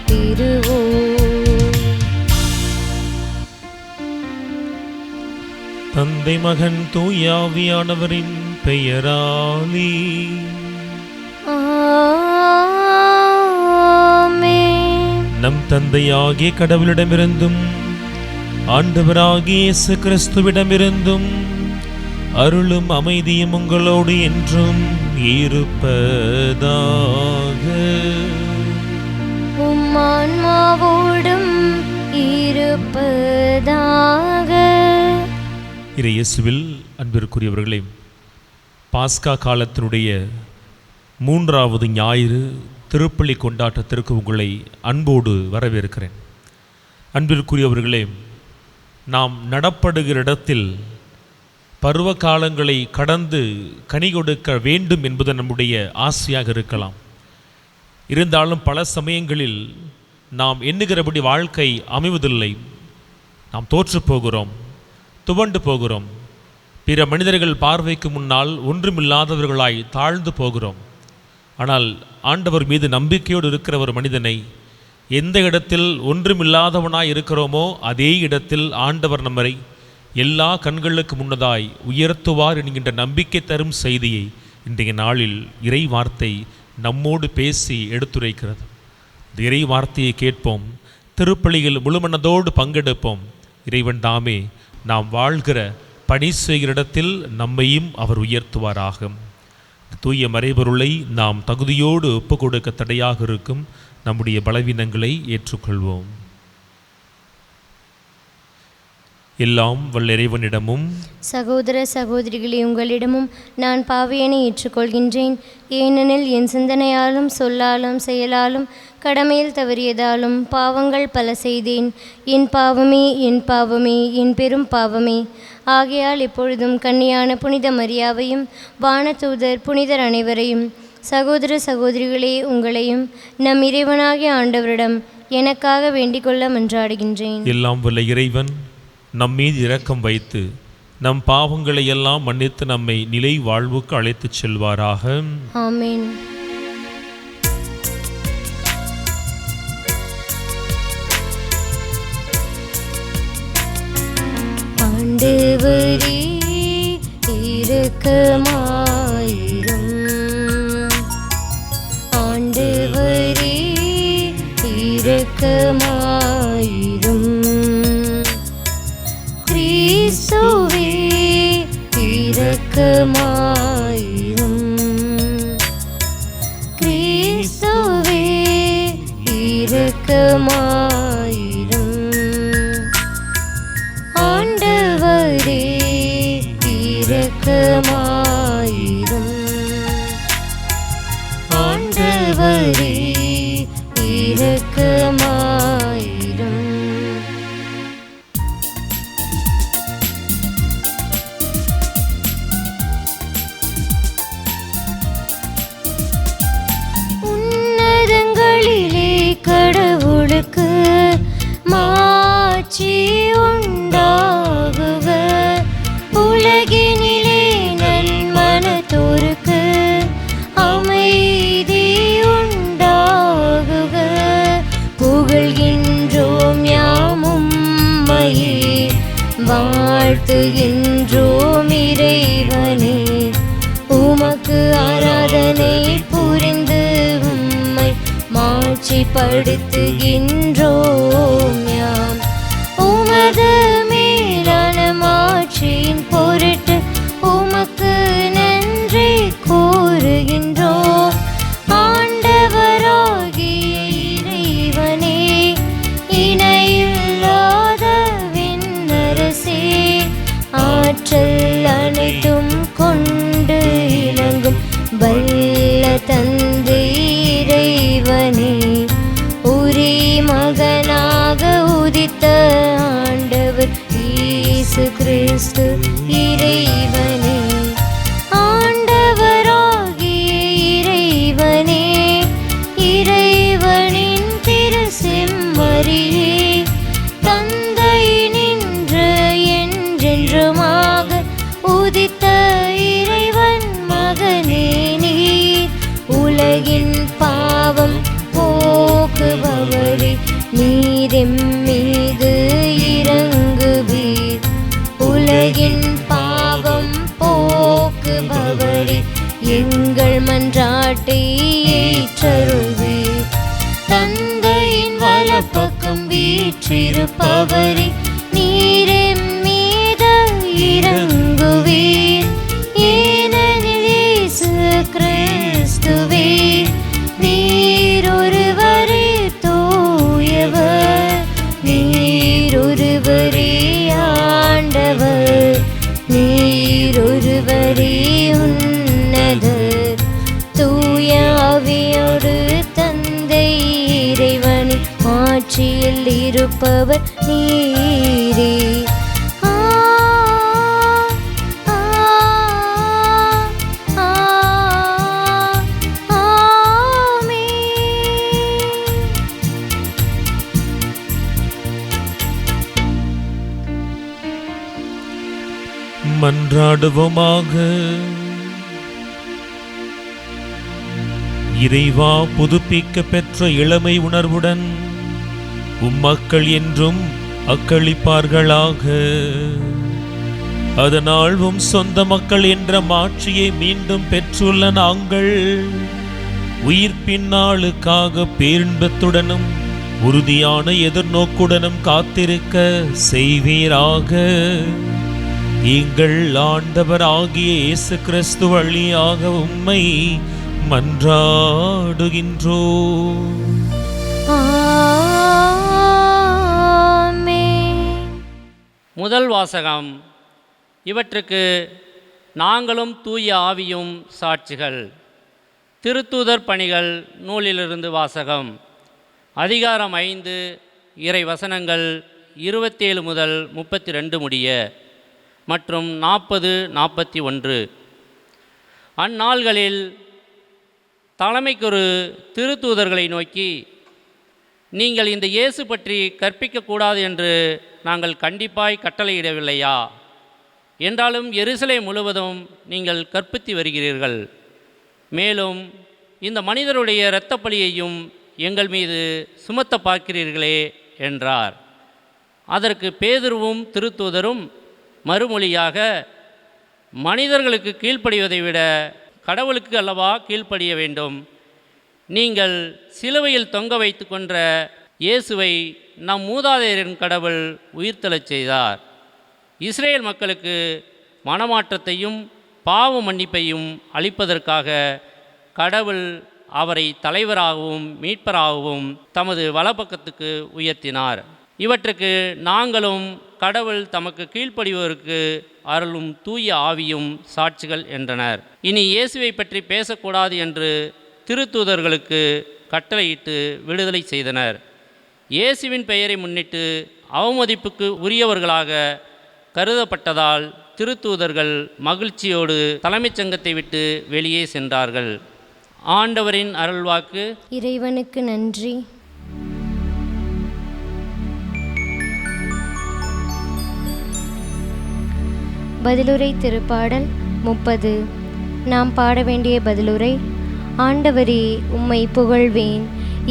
பெறுவோம். தந்தை மகன் தூய ஆவியானவரின் பெயராலே ஆமென். நம் தந்தையாகிய கடவுளிடமிருந்தும் ஆண்டவராகிய இயேசு கிறிஸ்துவிடமிருந்தும் அருளும் அமைதியும் உங்களோடு என்றும் இருப்பதாக. உம் ஆன்மாவோடும் இருப்பதாக. இயேசுவில் அன்பிற்குரியவர்களே, பாஸ்கா காலத்தினுடைய 3வது ஞாயிறு திருப்பலி கொண்டாட்டத்திற்கு உங்களை அன்போடு வரவேற்கிறேன். அன்பிற்குரியவர்களே, நாம் நடப்படுகிற இடத்தில் பருவ காலங்களை கடந்து கனி கொடுக்க வேண்டும் என்பது நம்முடைய ஆசையாக இருக்கலாம். இருந்தாலும் பல சமயங்களில் நாம் எண்ணுகிறபடி வாழ்க்கை அமைவதில்லை. நாம் தோற்று போகிறோம், துவண்டு போகிறோம். பிற மனிதர்கள் பார்வைக்கு முன்னால் ஒன்றுமில்லாதவர்களாய் தாழ்ந்து போகிறோம். ஆனால் ஆண்டவர் மீது நம்பிக்கையோடு இருக்கிற ஒரு மனிதனை எந்த இடத்தில் ஒன்றுமில்லாதவனாய் இருக்கிறோமோ அதே இடத்தில் ஆண்டவர் நம்மை எல்லா கண்களுக்கு முன்னதாய் உயர்த்துவார் என்கின்ற நம்பிக்கை தரும் செய்தியை இன்றைய நாளில் இறை வார்த்தை நம்மோடு பேசி எடுத்துரைக்கிறது. இந்த இறை வார்த்தையை கேட்போம், திருப்பலியில் முழுமனதோடு பங்கெடுப்போம். இறைவன் தாமே நாம் வாழ்கிற பணி செய்கிற இடத்தில் நம்மையும் அவர் உயர்த்துவாராக. தூய மறைபொருளை நாம் தகுதியோடு ஒப்பு கொடுக்க தடையாக இருக்கும் நம்முடைய பலவீனங்களை ஏற்றுக்கொள்வோம். எல்லாம் வல்ல இறைவனிடமும் சகோதர சகோதரிகளே, உங்களிடமும் நான் பாவியனை ஏற்றுக்கொள்கின்றேன். ஏனெனில் என் சிந்தனையாலும் சொல்லாலும் செயலாலும் கடமையில் தவறியதாலும் பாவங்கள் பல செய்தேன். என் பாவமே, என் பாவமே, என் பெரும் பாவமே. ஆகையால் இப்பொழுதும் கன்னியான புனித மரியாவையும் வானதூதர் புனிதர் அனைவரையும், சகோதர சகோதரிகளே உங்களையும் நம் இறைவனாகிய ஆண்டவரிடம் எனக்காக வேண்டிக்கொள்ள மன்றாடுகின்றேன். எல்லாம் வல்ல இறைவன் நம் மீது இரக்கம் வைத்து நம் பாவங்களை எல்லாம் மன்னித்து நம்மை நிலை வாழ்வுக்கு அழைத்துச் செல்வாராக. ஆமென். ஆண்டவரே இரக்கமாயிரும். ஆண்டவரே இரக்கமாயிரும். கிறிஸ்துவே இரக்கமாயிரும். கிறிஸ்துவே இரக்கமாயிரும். ஆண்டவரே இரக்கமாயிரும். ஆண்டவரே இரக்கமாயிரும். உன்னதங்களிலே கடவுளுக்கு மாட்சி உண்டாகுக. உலகினிலே நன்மனத்தோருக்கு அமைதி உண்டாகுக. புகழ்கின்றோம் யாமும் மையே, வாழ்த்துகின்றோம் இறைவனே. உமக்கு ஆராதனை புரிந்து உம்மை மாட்சிப்படுத்துகின்றோம் யாம். உமது மேலான மாட்சியின் பொருட்டு உமக்கு நன்றி கூறுகின்றோம். ஆண்டவராகிய இறைவனே, இணையில்லாத விண்ணரசே, ஆற்றல் அனைத்தும் கொண்டு இலங்கும் வல்ல தந்தை இறைவனே, ஒரே மகனாக உதித்த ஆண்டவர் இயேசு கிறிஸ்து இறைவனே. ஆண்டவராகிய இறைவனே, இறைவனின் திரு செம்மறியே, தந்தை நின்று என்றென்றுமாக உதித்த இறைவன் மகனே நீர். உலகின் பாவம் போக்க போக்குபவரே, நீரெம் மீது இறங்குவீர். உலகின் பாவம் போக்குபவரே, எங்கள் மன்றாட்டை ஏற்றருள்வீர். தந்தையின் வலப்பக்கம் வீற்றிருப்பவரே, நீரெம் மீது இறங்குவீர். ஏனெனில் இயேசு கிறிஸ்துவே, நீர் ஒருவரே தூயவர், நீர் ஒருவரே ஆண்டவர், நீர் ஒருவரே உன்னதர். தூய ஆவியோடு தந்தை இறைவனின் ஆட்சியில் இருப்பவர் நீரே. மன்றாடுவோமாக. இறைவா, புதுப்பிக்க பெற்ற இளமை உணர்வுடன் உம்மக்கள் என்றும் அக்களிப்பார்களாக. அதனால் சொந்த மக்கள் என்ற மாட்சியை மீண்டும் பெற்றுள்ள நாங்கள் உயிர்ப்பின் நாளுக்காக பேரின்பத்துடனும் உறுதியான எதிர்நோக்குடனும் காத்திருக்க செய்வீராக. எங்கள் ஆண்டவராகிய இயேசு கிறிஸ்து வழியாக உம்மை மன்றாடுகின்றோம். முதல் வாசகம். இவற்றுக்கு நாங்களும் தூய ஆவியும் சாட்சிகள். திருத்தூதர் பணிகள் நூலிலிருந்து வாசகம். அதிகாரம் 5, இறை வசனங்கள் 27 முதல் 32 முடிய மற்றும் 40-41. அந்நாள்களில் தலைமைக்குரு திருத்தூதர்களை நோக்கி, நீங்கள் இந்த இயேசு பற்றி கற்பிக்கக்கூடாது என்று நாங்கள் கண்டிப்பாய் கட்டளையிடவில்லையா? என்றாலும் எருசலேம் முழுவதும் நீங்கள் கற்பித்து வருகிறீர்கள். மேலும் இந்த மனிதருடைய இரத்தப்பழியையும் எங்கள் மீது சுமத்த பார்க்கிறீர்களே என்றார். அதற்கு பேதுருவும் திருத்தூதரும் மறுமொழியாக, மனிதர்களுக்கு கீழ்ப்படிவதை விட கடவுளுக்கு அல்லவா கீழ்ப்படிய வேண்டும். நீங்கள் சிலுவையில் தொங்க வைத்து கொன்ற இயேசுவை நம் மூதாதையரின் கடவுள் உயிர்த்தெழச் செய்தார். இஸ்ரேல் மக்களுக்கு மனமாற்றத்தையும் பாவ மன்னிப்பையும் அளிப்பதற்காக கடவுள் அவரை தலைவராகவும் மீட்பராகவும் தமது வலப்பக்கத்துக்கு உயர்த்தினார். இவற்றுக்கு நாங்களும் கடவுள் தமக்கு கீழ்ப்படிவோருக்கு அருளும் தூய ஆவியும் சாட்சிகள் என்றனர். இனி இயேசுவை பற்றி பேசக்கூடாது என்று திருத்தூதர்களுக்கு கட்டளையிட்டு விடுதலை செய்தனர். இயேசுவின் பெயரை முன்னிட்டு அவமதிப்புக்கு உரியவர்களாக கருதப்பட்டதால் திருத்தூதர்கள் மகிழ்ச்சியோடு தலைமைச் சங்கத்தை விட்டு வெளியே சென்றார்கள். ஆண்டவரின் அருள்வாக்கு. இறைவனுக்கு நன்றி. பதிலுரை திருப்பாடல் 30. நாம் பாட வேண்டிய பதிலுரை. ஆண்டவரே, உம்மை புகழ்வேன்,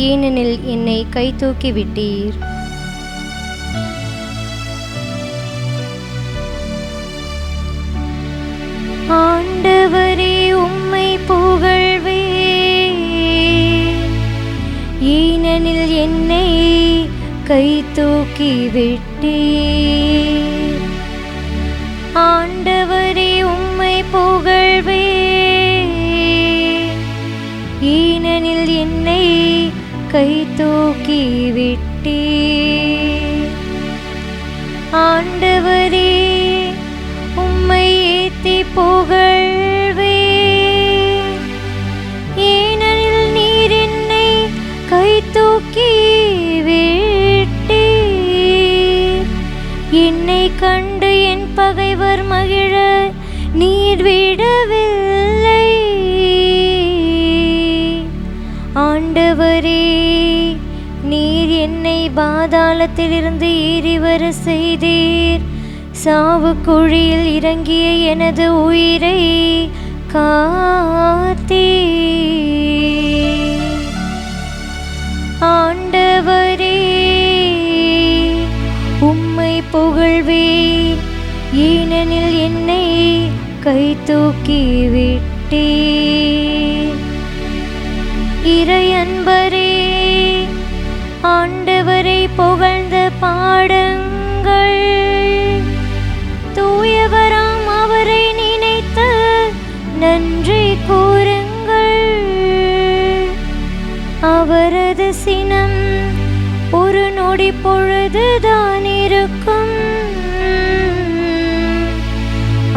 ஏனெனில் என்னை கை தூக்கி விட்டீர். ஆண்டவரே, உம்மை புகழ்வேன், ஏனெனில் என்னை கை தூக்கி விட்டீர். ஆண்டவரே, உம்மை புகழ்வேன், ஏனெனில் என்னை கை தூக்கி விட்டீர். ஆண்டவரே, உம்மை ஏத்தி புகழ்வேன், ஏனெனில் நீர் என்னை கை தூக்கி விட்டீர். என்னை கண்டு என் பகைவர் மகிழ நீர் விடவில்லை. ஆண்டவரே, நீர் என்னை பாதாளத்திலிருந்து ஏறி வர செய்தீர். சாவு குழியில் இறங்கிய எனது உயிரை காத்தீர். கை தூக்கி விட்டீர். இறையன்பரே, ஆண்டவரை புகழ்ந்து பாடுங்கள். தூயவராம் அவரை நினைத்து நன்றி கூறுங்கள். அவரது சினம் ஒரு நொடி பொழுதுதான் இருக்கும்.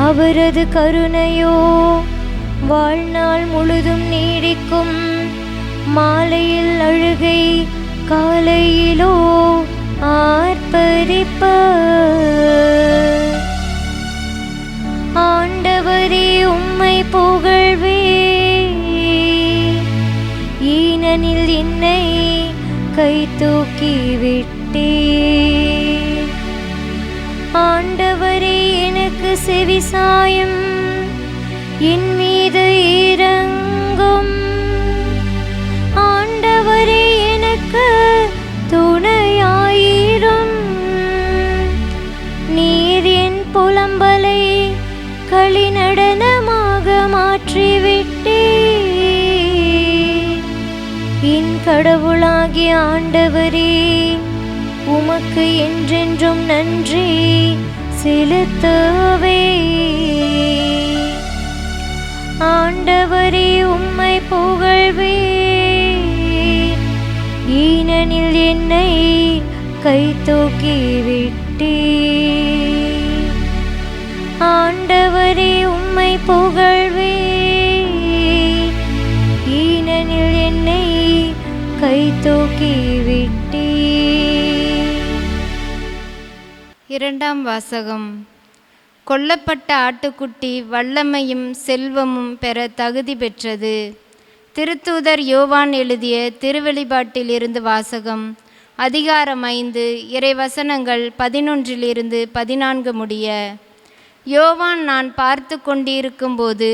அவரது கருணையோ வாழ்நாள் முழுதும் நீடிக்கும். மாலையில் அழுகை, காலையிலோ ஆர்ப்பரிப்பு. ஆண்டவரே, உம்மை புகழ்வேன், ஏனெனில் என்னை கை தூக்கி விட்டீர். ஆண்டவரே, எனக்கு செவிசாயும், என் மீது இரங்கும். ஆண்டவரே, எனக்கு துணையாயிரும். நீர் என் புலம்பலை களி நடனமாக மாற்றிவிட்டீர். என் கடவுளாகிய ஆண்டவரே, உமக்கு என்றென்றும் நன்றி செலுத்தவே. ஆண்டவரே, உம்மை புகழ்வேன், ஏனெனில் என்னை கை தூக்கி விட்டீர். ஆண்டவரே, உம்மை புகழ்வேன், ஏனெனில் என்னை கை தூக்கி விட்டீர். இரண்டாம் வாசகம். கொல்லப்பட்ட ஆட்டுக்குட்டி வல்லமையும் செல்வமும் பெற தகுதி பெற்றது. திருத்தூதர் யோவான் எழுதிய திருவெளிப்பாட்டில் இருந்து வாசகம். அதிகாரம் 5, இறைவசனங்கள் 11 14 முடிய. யோவான் நான் பார்த்து கொண்டிருக்கும்போது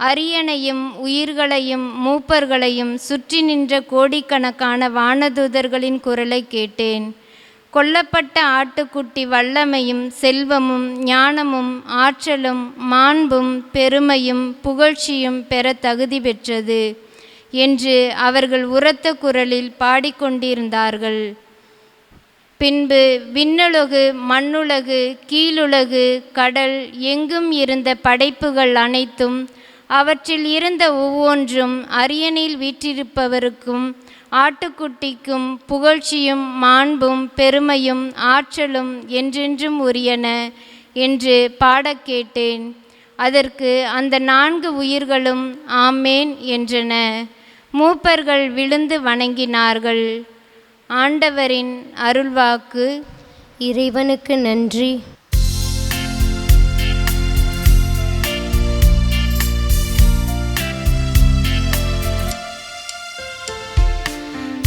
அரியணையும் உயிர்களையும் மூப்பர்களையும் சுற்றி நின்ற கோடிக்கணக்கான வானதூதர்களின் குரலை கேட்டேன். கொல்லப்பட்ட ஆட்டுக்குட்டி வல்லமையும் செல்வமும் ஞானமும் ஆற்றலும் மாண்பும் பெருமையும் புகழ்ச்சியும் பெற தகுதி பெற்றது என்று அவர்கள் உரத்த குரலில் பாடிக்கொண்டிருந்தார்கள். பின்பு விண்ணுலகு, மண்ணுலகு, கீழுலகு, கடல் எங்கும் இருந்த படைப்புகள் அனைத்தும் அவற்றில் இருந்த ஒவ்வொன்றும் அரியணையில் வீற்றிருப்பவருக்கும் ஆட்டுக்குட்டிக்கும் புகழ்ச்சியும் மாண்பும் பெருமையும் ஆற்றலும் என்றென்றும் உரியன என்று பாடக் கேட்டேன். அதற்கு அந்த 4 உயிர்களும் ஆமேன் என்றன. மூப்பர்கள் விழுந்து வணங்கினார்கள். ஆண்டவரின் அருள்வாக்கு. இறைவனுக்கு நன்றி.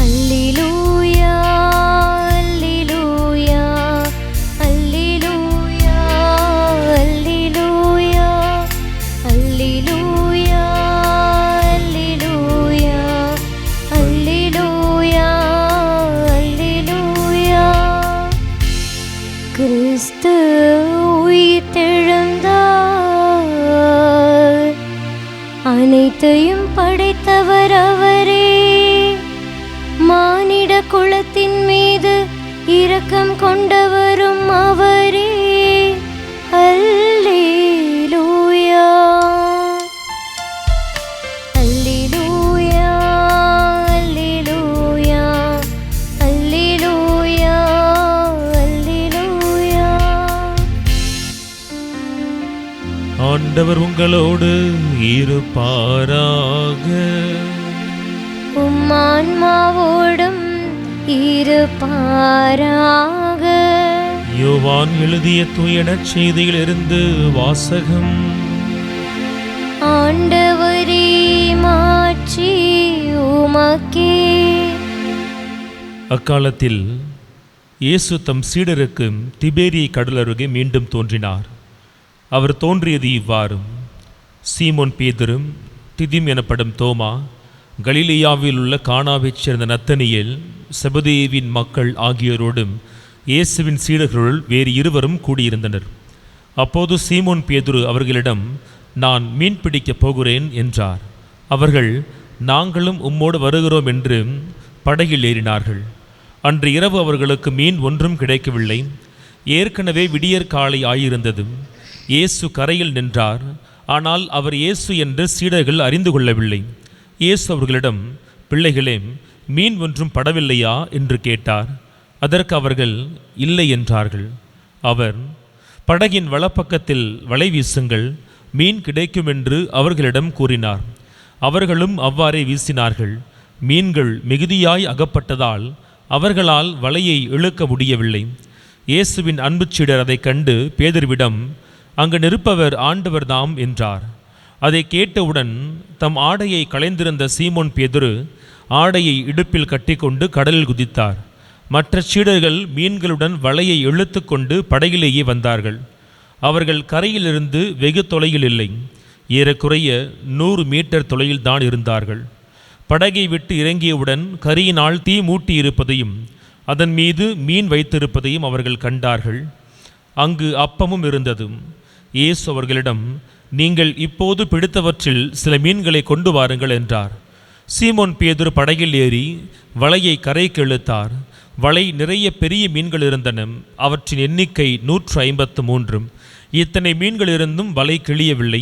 அல்லேலூயா, அல்லேலூயா, அல்லேலூயா, அல்லேலூயா, அல்லேலூயா, அல்லேலூயா, அல்லேலூயா. கிறிஸ்து உயிர்த்தெழுந்தார். அனைத்தையும் படைத்தவர் அவரே. மானிட குலத்தின் மீது இரக்கம் கொண்டவரும் அவரே. அல்லேலூயா, அல்லேலூயா, அல்லேலூயா, அல்லேலூயா, அல்லேலூயா. ஆண்டவர் உங்களோடு இருப்பாராக. உம்மான்மாவோடும் இருப்பாராக. யோவான் எழுதிய தூய நற்செய்தியிலிருந்து வாசகம். ஆண்டவரே, மாட்சி உமக்கே. அக்காலத்தில் இயேசு தம் சீடருக்கு திபேரியை கடல் அருகே மீண்டும் தோன்றினார். அவர் தோன்றியது இவ்வாறு. சீமோன் பேதுரும், திதிம் எனப்படும் தோமா, கலிலேயாவில் உள்ள கானாவைச் சேர்ந்த நத்தனியேல், செபதேவின் மக்கள் ஆகியோரோடும் இயேசுவின் சீடர்களுள் வேறு 2 கூடியிருந்தனர். அப்போது சீமோன் பேதுரு அவர்களிடம், நான் மீன் பிடிக்கப் போகிறேன் என்றார். அவர்கள், நாங்களும் உம்மோடு வருகிறோம் என்று படகில் ஏறினார்கள். அன்று இரவு அவர்களுக்கு மீன் ஒன்றும் கிடைக்கவில்லை. ஏற்கனவே விடியற்காலை ஆயிருந்தது. இயேசு கரையில் நின்றார். ஆனால் அவர் இயேசு என்று சீடர்கள் அறிந்து கொள்ளவில்லை. இயேசு அவர்களிடம், பிள்ளைகளே, மீன் ஒன்றும் படவில்லையா என்று கேட்டார். அதற்கு அவர்கள் இல்லை என்றார்கள். அவர், படகின் வலப்பக்கத்தில் வலை வீசுங்கள், மீன் கிடைக்கும் என்று அவர்களிடம் கூறினார். அவர்களும் அவ்வாறே வீசினார்கள். மீன்கள் மிகுதியாய் அகப்பட்டதால் அவர்களால் வலையை இழுக்க முடியவில்லை. இயேசுவின் அன்பு சீடர் அதை கண்டு பேதுருவிடம், அங்கு நிற்பவர் ஆண்டவர்தாம் என்றார். அதை கேட்டவுடன் தம் ஆடையை களைந்திருந்த சீமோன் பேதுரு ஆடையை இடுப்பில் கட்டிக்கொண்டு கடலில் குதித்தார். மற்ற சீடர்கள் மீன்களுடன் வலையை இழுத்து கொண்டு படகிலேயே வந்தார்கள். அவர்கள் கரையிலிருந்து வெகு தொலையில் இல்லை, ஏறக்குறைய 100 மீட்டர் தொலையில் தான் இருந்தார்கள். படகை விட்டு இறங்கியவுடன் கரியினால் தீ மூட்டி இருப்பதையும் அதன் மீது மீன் வைத்திருப்பதையும் அவர்கள் கண்டார்கள். அங்கு அப்பமும் இருந்தது. இயேசு அவர்களிடம், நீங்கள் இப்போது பிடித்தவற்றில் சில மீன்களை கொண்டு வாருங்கள் என்றார். சீமோன் பேதுரு படகில் ஏறி வலையை கரைக்கு இழுத்தார். வலை நிறைய பெரிய மீன்கள் இருந்தன. அவற்றின் எண்ணிக்கை 153. இத்தனை மீன்கள் இருந்தும் வலை கிழியவில்லை.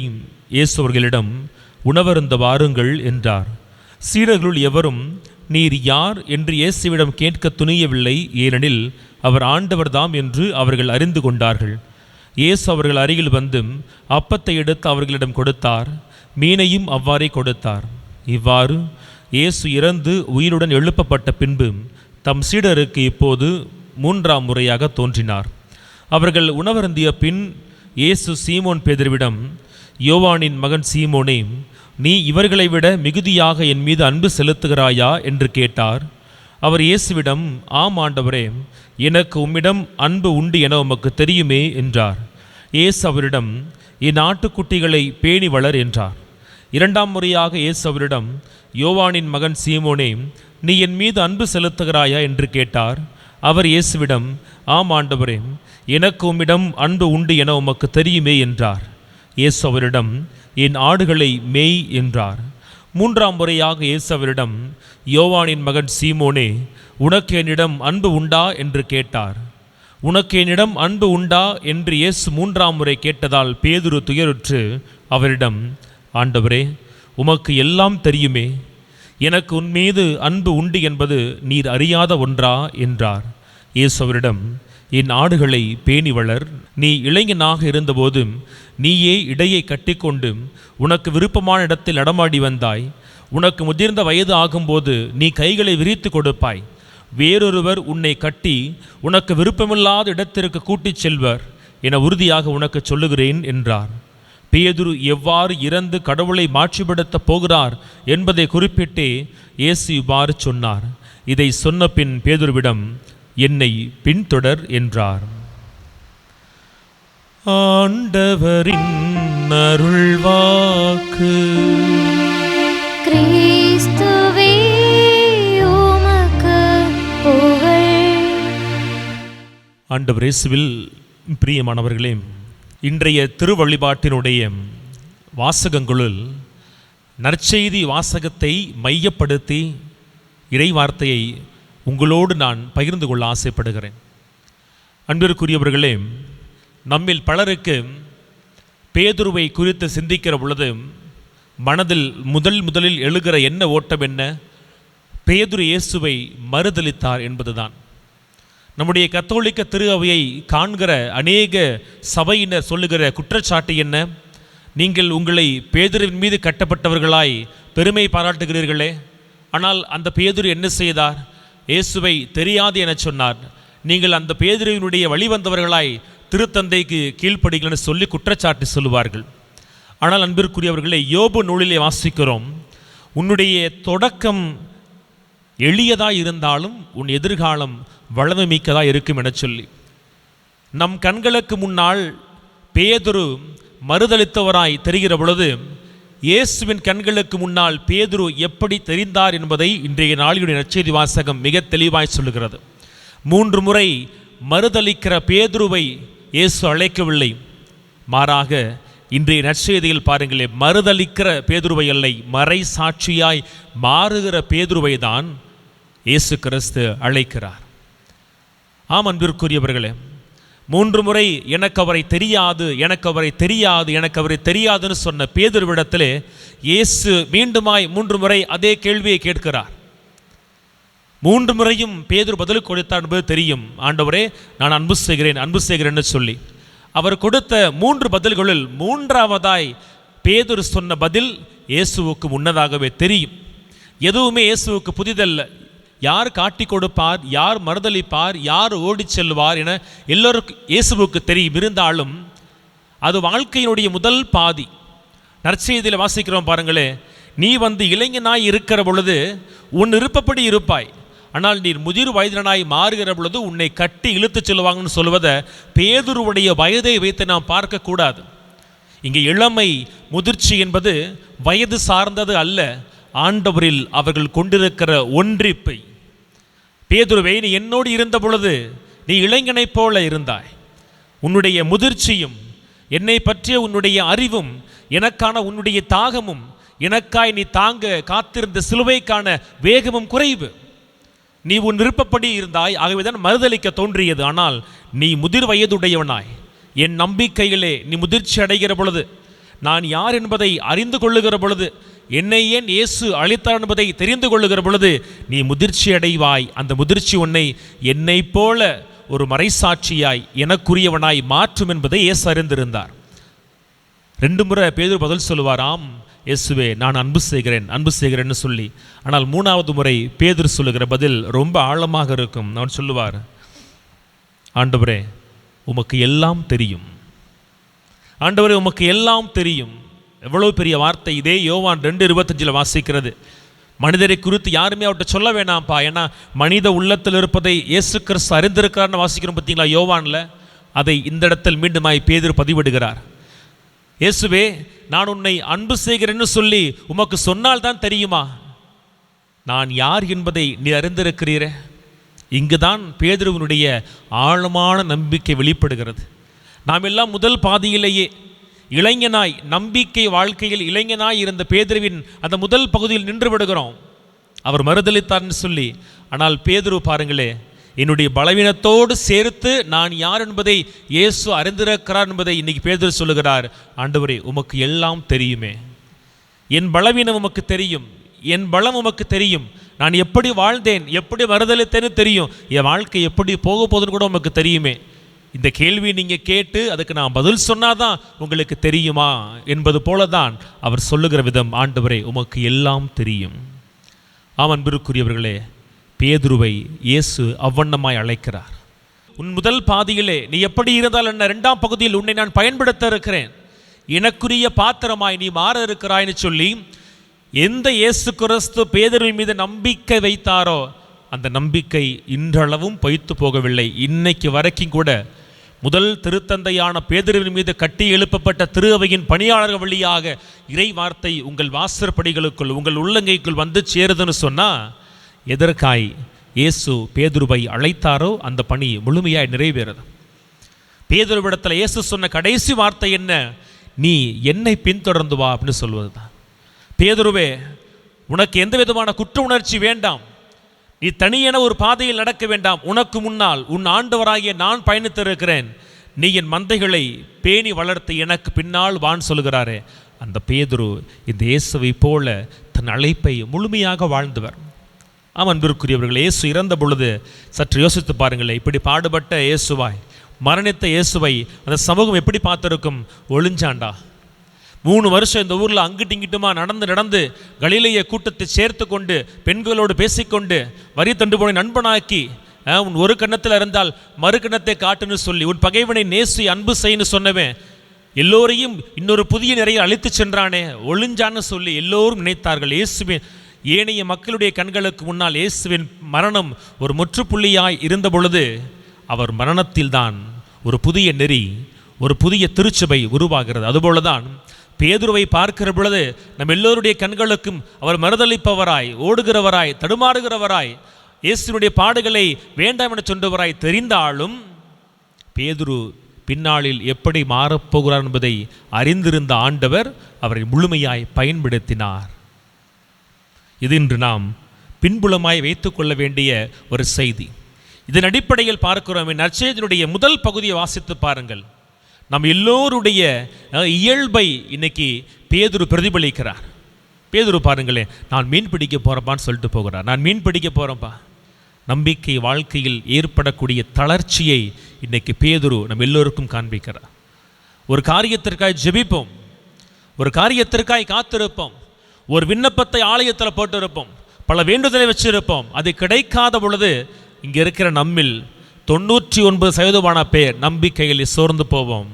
இயேசு அவர்களிடம், உணவருந்த வாருங்கள் என்றார். சீடர்களுள் எவரும் நீர் யார் என்று இயேசுவிடம் கேட்க துணியவில்லை. ஏனெனில் அவர் ஆண்டவர்தாம் என்று அவர்கள் அறிந்து கொண்டார்கள். இயேசு அவர்கள் அருகில் வந்து அப்பத்தை எடுத்து அவர்களிடம் கொடுத்தார். மீனையும் அவ்வாறே கொடுத்தார். இவ்வாறு இயேசு இறந்து உயிருடன் எழுப்பப்பட்ட பின்பு தம் சீடருக்கு இப்போது 3ஆம் முறையாக தோன்றினார். அவர்கள் உணவருந்திய பின் இயேசு சீமோன் பேதுருவிடம், யோவானின் மகன் சீமோனே, நீ இவர்களை விட மிகுதியாக என் மீது அன்பு செலுத்துகிறாயா என்று கேட்டார். அவர் இயேசுவிடம், ஆம் ஆண்டவரே, எனக்கு உம்மிடம் அன்பு உண்டு என உமக்கு தெரியுமே என்றார். இயேசு அவரிடம், என் ஆட்டுக்குட்டிகளை பேணி வளர் என்றார். 2ஆம் முறையாக இயேசு அவரிடம், யோவானின் மகன் சீமோனே, நீ என் மீது அன்பு செலுத்துகிறாயா என்று கேட்டார். அவர் இயேசுவிடம், ஆம் ஆண்டவரே, எனக்கு உம்மிடம் அன்பு உண்டு என உமக்கு தெரியுமே என்றார். இயேசு அவரிடம், என் ஆடுகளை மேய் என்றார். 3ஆம் முறையாக இயேசு அவரிடம், யோவானின் மகன் சீமோனே, உனக்கு என்னிடம் அன்பு உண்டா என்று கேட்டார். உனக்கு என்னிடம் அன்பு உண்டா என்று இயேசு 3ஆம் முறை கேட்டதால் பேதுரு துயருற்று அவரிடம், ஆண்டவரே, உமக்கு எல்லாம் தெரியுமே, எனக்கு உன்மீது அன்பு உண்டு என்பது நீர் அறியாத ஒன்றா என்றார். இயேசு அவரிடம், என் ஆடுகளை பேணி வளர். நீ இளைஞனாக இருந்தபோது நீயே இடையை கட்டிக்கொண்டு உனக்கு விருப்பமான இடத்தில் நடமாடி வந்தாய். உனக்கு முதிர்ந்த வயது ஆகும்போது நீ கைகளை விரித்து கொடுப்பாய். வேறொருவர் உன்னை கட்டி உனக்கு விருப்பமில்லாத இடத்திற்கு கூட்டிச் செல்வர் என உறுதியாக உனக்கு சொல்லுகிறேன் என்றார். பேதுரு எவ்வாறு இறந்து கடவுளை மாட்சிப்படுத்தப் போகிறார் என்பதை குறிப்பிட்டே இயேசு இவ்வாறு சொன்னார். இதை சொன்ன பின் பேதுருவிடம், என்னை பின்தொடர் என்றார். ஆண்டவரின் அருள்வாக்கு. கிறிஸ்துவே உமக்கு புகழ். ஆண்டவர் இயேசுவில் பிரியமானவர்களே, இன்றைய திருவழிபாட்டினுடைய வாசகங்களுள் நற்செய்தி வாசகத்தை மையப்படுத்தி இறைவார்த்தையை உங்களோடு நான் பகிர்ந்து கொள்ள ஆசைப்படுகிறேன். அன்பிற்குரியவர்களே, நம்மில் பலருக்கு பேதுருவை குறித்து சிந்திக்கிற பொழுது மனதில் முதலில் எழுகிற என்ன ஓட்டம் என்ன? பேதுரு இயேசுவை மறுதலித்தார் என்பதுதான். நம்முடைய கத்தோலிக்க திரு அவையை காண்கிற அநேக சபையினர் சொல்லுகிற குற்றச்சாட்டு என்ன? நீங்கள் உங்களை பேதுருவின் மீது கட்டப்பட்டவர்களாய் பெருமை பாராட்டுகிறீர்களே, ஆனால் அந்த பேதுரு என்ன செய்தார்? இயேசுவை தெரியாது என சொன்னார். நீங்கள் அந்த பேதுருவினுடைய வழிவந்தவர்களாய் திருத்தந்தைக்கு கீழ்ப்படுகிறன்னு சொல்லி குற்றச்சாட்டு சொல்லுவார்கள். ஆனால் அன்பிற்குரியவர்களே, யோபு நூலிலே வாசிக்கிறோம், உன்னுடைய தொடக்கம் எளியதாய் இருந்தாலும் உன் எதிர்காலம் வளமை மிக்கதாக இருக்கும் என சொல்லி, நம் கண்களுக்கு முன்னால் பேதுரு மறுதலித்தவராய் தெரிகிற பொழுது இயேசுவின் கண்களுக்கு முன்னால் பேதுரு எப்படி தெரிந்தார் என்பதை இன்றைய நாளினுடைய நற்செய்தி வாசகம் மிக தெளிவாய் சொல்லுகிறது. 3 முறை மறுதலிக்கிற பேதுருவை இயேசு அழைக்கவில்லை. மாறாக இன்றைய நற்செய்தியில் பாருங்களே, மறுதலிக்கிற பேதுருவை அல்லை, மறை சாட்சியாய் மாறுகிற பேதுருவை தான் இயேசு கிறிஸ்து அழைக்கிறார். ஆம் அன்பிற்குரியவர்களே, 3 முறை எனக்கு அவரை தெரியாது, எனக்கு அவரை தெரியாது, எனக்கு அவரை தெரியாதுன்னு சொன்ன பேதுருவிடத்திலே இயேசு மீண்டுமாய் 3 முறை அதே கேள்வியை கேட்கிறார். 3 முறையும் பேதுரு பதில் கொடுத்தார் என்பது தெரியும். ஆண்டவரே, நான் அன்பு செய்கிறேன்னு சொல்லி அவர் கொடுத்த 3 பதில்களில் 3ஆவதாய் பேதுரு சொன்ன பதில் இயேசுவுக்கு முன்னதாகவே தெரியும். எதுவுமே இயேசுவுக்கு புதிதல்ல. யார் காட்டி கொடுப்பார், யார் மறுதலிப்பார், யார் ஓடி செல்வார் என எல்லோருக்கும் இயேசுவுக்கு தெரியும். இருந்தாலும் அது வாழ்க்கையினுடைய முதல் பாதி. நற்செய்தியில் வாசிக்கிறோம் பாருங்களே, நீ இளைஞனாய் இருக்கிற பொழுது உன் விருப்பப்படி இருப்பாய், ஆனால் நீர் முதிர் வயதினாய் மாறுகிற பொழுது உன்னை கட்டி இழுத்து செல்வாங்கன்னு சொல்வதை பேதுருவுடைய வயதை வைத்து நாம் பார்க்கக்கூடாது. இங்கே இளமை முதிர்ச்சி என்பது வயது சார்ந்தது அல்ல, ஆண்டவரில் அவர்கள் கொண்டிருக்கிற ஒன்றிப்பை. பேதுருவே, நீ என்னோடு இருந்த பொழுது நீ இளைஞனைப் போல இருந்தாய். உன்னுடைய முதிர்ச்சியும் என்னை பற்றிய உன்னுடைய அறிவும் எனக்கான உன்னுடைய தாகமும் எனக்காய் நீ தாங்க காத்திருந்த சிலுவைக்கான வேகமும் குறைவு. நீ உன் விருப்பப்படி இருந்தாய், ஆகவேதான் மறுதலிக்க தோன்றியது. ஆனால் நீ முதிர் வயதுடையவனாய் என் நம்பிக்கையிலே நீ முதிர்ச்சி அடைகிற பொழுது, நான் யார் என்பதை அறிந்து கொள்ளுகிற பொழுது, என்னை ஏன் இயேசு அளித்தார் என்பதை தெரிந்து கொள்ளுகிற பொழுது நீ முதிர்ச்சி அடைவாய். அந்த முதிர்ச்சி உன்னை என்னை போல ஒரு மறைசாட்சியாய் எனக்குரியவனாய் மாற்றும் என்பதை இயேசு அறிந்திருந்தார். 2 முறை பேதுரு பதில் சொல்லுவார், ஆம் இயேசுவே, நான் அன்பு செய்கிறேன்னு சொல்லி. ஆனால் 3ஆவது முறை பேதுரு சொல்லுகிற பதில் ரொம்ப ஆழமாக இருக்கும். அவன் சொல்லுவார், ஆண்டவரே, உமக்கு எல்லாம் தெரியும். ஆண்டவரே, உமக்கு எல்லாம் தெரியும். எவ்வளவு பெரிய வார்த்தை! இதே யோவான் 2:25 வாசிக்கிறது. மனிதரை குறித்து யாருமே அவர்கிட்ட சொல்ல வேணாம்ப்பா, ஏன்னா மனித உள்ளத்தில் இருப்பதை இயேசு கிறிஸ்து அறிந்திருக்கிறார்னு வாசிக்கிறோம் பார்த்தீங்களா யோவானில். அதை இந்த இடத்தில் மீண்டுமாய் பேதுரு பதிவிடுகிறார். இயேசுவே, நான் உன்னை அன்பு செய்கிறேன்னு சொல்லி உமக்கு சொன்னால் தான் தெரியுமா நான் யார் என்பதை நீ அறிந்திருக்கிறீரே? இங்குதான் பேதுருவினுடைய ஆழமான நம்பிக்கை வெளிப்படுகிறது. நாம் எல்லாம் முதல் பாதியிலேயே இளைஞனாய், நம்பிக்கை வாழ்க்கையில் இளைஞனாய் இருந்த பேதுருவின் அந்த முதல் பகுதியில் நின்று விடுகிறோம். அவர் மறுதலித்தார்னு சொல்லி. ஆனால் பேதுரு பாருங்களே, என்னுடைய பலவீனத்தோடு சேர்த்து நான் யார் என்பதை இயேசு அறிந்திருக்கிறார் என்பதை இன்னைக்கு பேதுரு சொல்லுகிறார். ஆண்டவரே, உமக்கு எல்லாம் தெரியுமே. என் பலவீனம் உமக்கு தெரியும், என் பலம் உமக்கு தெரியும். நான் எப்படி வாழ்ந்தேன், எப்படி மறுதலித்தேன்னு தெரியும். என் வாழ்க்கை எப்படி போக போகுதுன்னு கூட உமக்கு தெரியுமே. இந்த கேள்வி நீங்கள் கேட்டு அதுக்கு நான் பதில் சொன்னாதான் உங்களுக்கு தெரியுமா என்பது போல தான் அவர் சொல்லுகிற விதம். ஆண்டவரே, உமக்கு எல்லாம் தெரியும். ஆம் அன்பிற்குரியவர்களே, பேதுருவை இயேசு அவ்வண்ணமாய் அழைக்கிறார். உன் முதல் பாதியிலே நீ எப்படி இருந்தால் என்ன, 2ஆம் பகுதியில் உன்னை நான் பயன்படுத்த இருக்கிறேன், எனக்குரிய பாத்திரமாய் நீ மாற இருக்கிறாய்னு சொல்லி எந்த இயேசு கிறிஸ்து பேதுருவின் மீது நம்பிக்கை வைத்தாரோ அந்த நம்பிக்கை இன்றளவும் பொய்த்து போகவில்லை. இன்னைக்கு வரைக்கும் கூட முதல் திருத்தந்தையான பேதுருவின் மீது கட்டி எழுப்பப்பட்ட திரு அவையின் பணியாளர்கள் வழியாக இறை வார்த்தை உங்கள் வாசற்படிகளுக்குள், உங்கள் உள்ளங்கைக்குள் வந்து சேருதுன்னு சொன்னால் எதற்காய் இயேசு பேதுருவை அழைத்தாரோ அந்த பணி முழுமையாய் நிறைவேறுது. பேதுருவிடத்தில் இயேசு சொன்ன கடைசி வார்த்தை என்ன? நீ என்னை பின்தொடர்ந்து வா அப்படின்னு சொல்வது தான். பேதுருவே, உனக்கு எந்த விதமான குற்ற உணர்ச்சி வேண்டாம். நீ தனியென ஒரு பாதையில் நடக்க வேண்டாம். உனக்கு முன்னால் உன் ஆண்டவராகிய நான் பயணித்திருக்கிறேன். நீ என் மந்தைகளை பேணி வளர்த்து எனக்கு பின்னால் வான் சொல்கிறாரே, அந்த பேதுரு இந்த இயேசுவை போல தன் அழைப்பை முழுமையாக வாழ்ந்தவர். ஆம் அன்பிற்குரியவர்கள், இயேசு இறந்த பொழுது சற்று யோசித்து பாருங்களேன். இப்படி பாடுபட்ட இயேசுவாய், மரணித்த இயேசுவை அந்த சமூகம் எப்படி பார்த்திருக்கும்? ஒளிஞ்சாண்டா. 3 வருஷம் இந்த ஊரில் அங்கிட்டு இங்கிட்டுமா நடந்து கலிலேய கூட்டத்தை சேர்த்து கொண்டு பெண்களோடு பேசிக்கொண்டு வரி தண்டு போன நண்பனாக்கி, உன் ஒரு கன்னத்தில் இருந்தால் மறு கன்னத்தை காட்டுன்னு சொல்லி உன் பகைவனை நேசி அன்பு செய்யன்னு சொன்னவன் எல்லோரையும் இன்னொரு புதிய நிறைய அழைத்து சென்றானே, ஒளிஞ்சான்னு சொல்லி எல்லோரும் நினைத்தார்கள். இயேசுவின் ஏனைய மக்களுடைய கண்களுக்கு முன்னால் இயேசுவின் மரணம் ஒரு முற்றுப்புள்ளியாய் இருந்த பொழுது அவர் மரணத்தில்தான் ஒரு புதிய நெறி, ஒரு புதிய திருச்சபை உருவாகிறது. அதுபோலதான் பேதுருவை பார்க்கிற பொழுது நம் எல்லோருடைய கண்களுக்கும் அவர் மறுதலிப்பவராய், ஓடுகிறவராய், தடுமாறுகிறவராய், இயேசுவினுடைய பாடுகளை வேண்டாம் என சொன்னவராய் தெரிந்தாலும் பேதுரு பின்னாளில் எப்படி மாறப்போகிறார் என்பதை அறிந்திருந்த ஆண்டவர் அவரை முழுமையாய் பயன்படுத்தினார். இது இன்று நாம் பின்புலமாய் வைத்துக்கொள்ள வேண்டிய ஒரு செய்தி. இதன் அடிப்படையில் பார்க்கிறோம். நற்செய்தியினுடைய முதல் பகுதியை வாசித்து பாருங்கள். நம் எல்லோருடைய இயல்பை இன்னைக்கு பேதுரு பிரதிபலிக்கிறார். பேதுரு பாருங்களேன், நான் மீன் பிடிக்க போகிறப்பான்னு சொல்லிட்டு போகிறார். நான் மீன் பிடிக்க போகிறேன்ப்பா. நம்பிக்கை வாழ்க்கையில் ஏற்படக்கூடிய தளர்ச்சியை இன்னைக்கு பேதுரு நம்ம எல்லோருக்கும் காண்பிக்கிறார். ஒரு காரியத்திற்காய் ஜெபிப்போம், ஒரு காரியத்திற்காய் காத்திருப்போம், ஒரு விண்ணப்பத்தை ஆலயத்தில் போட்டிருப்போம், பல வேண்டுதலை வச்சிருப்போம். அது கிடைக்காத பொழுது இங்கே இருக்கிற நம்மில் 99% பேர் நம்பிக்கையில் சோர்ந்து போவோம்.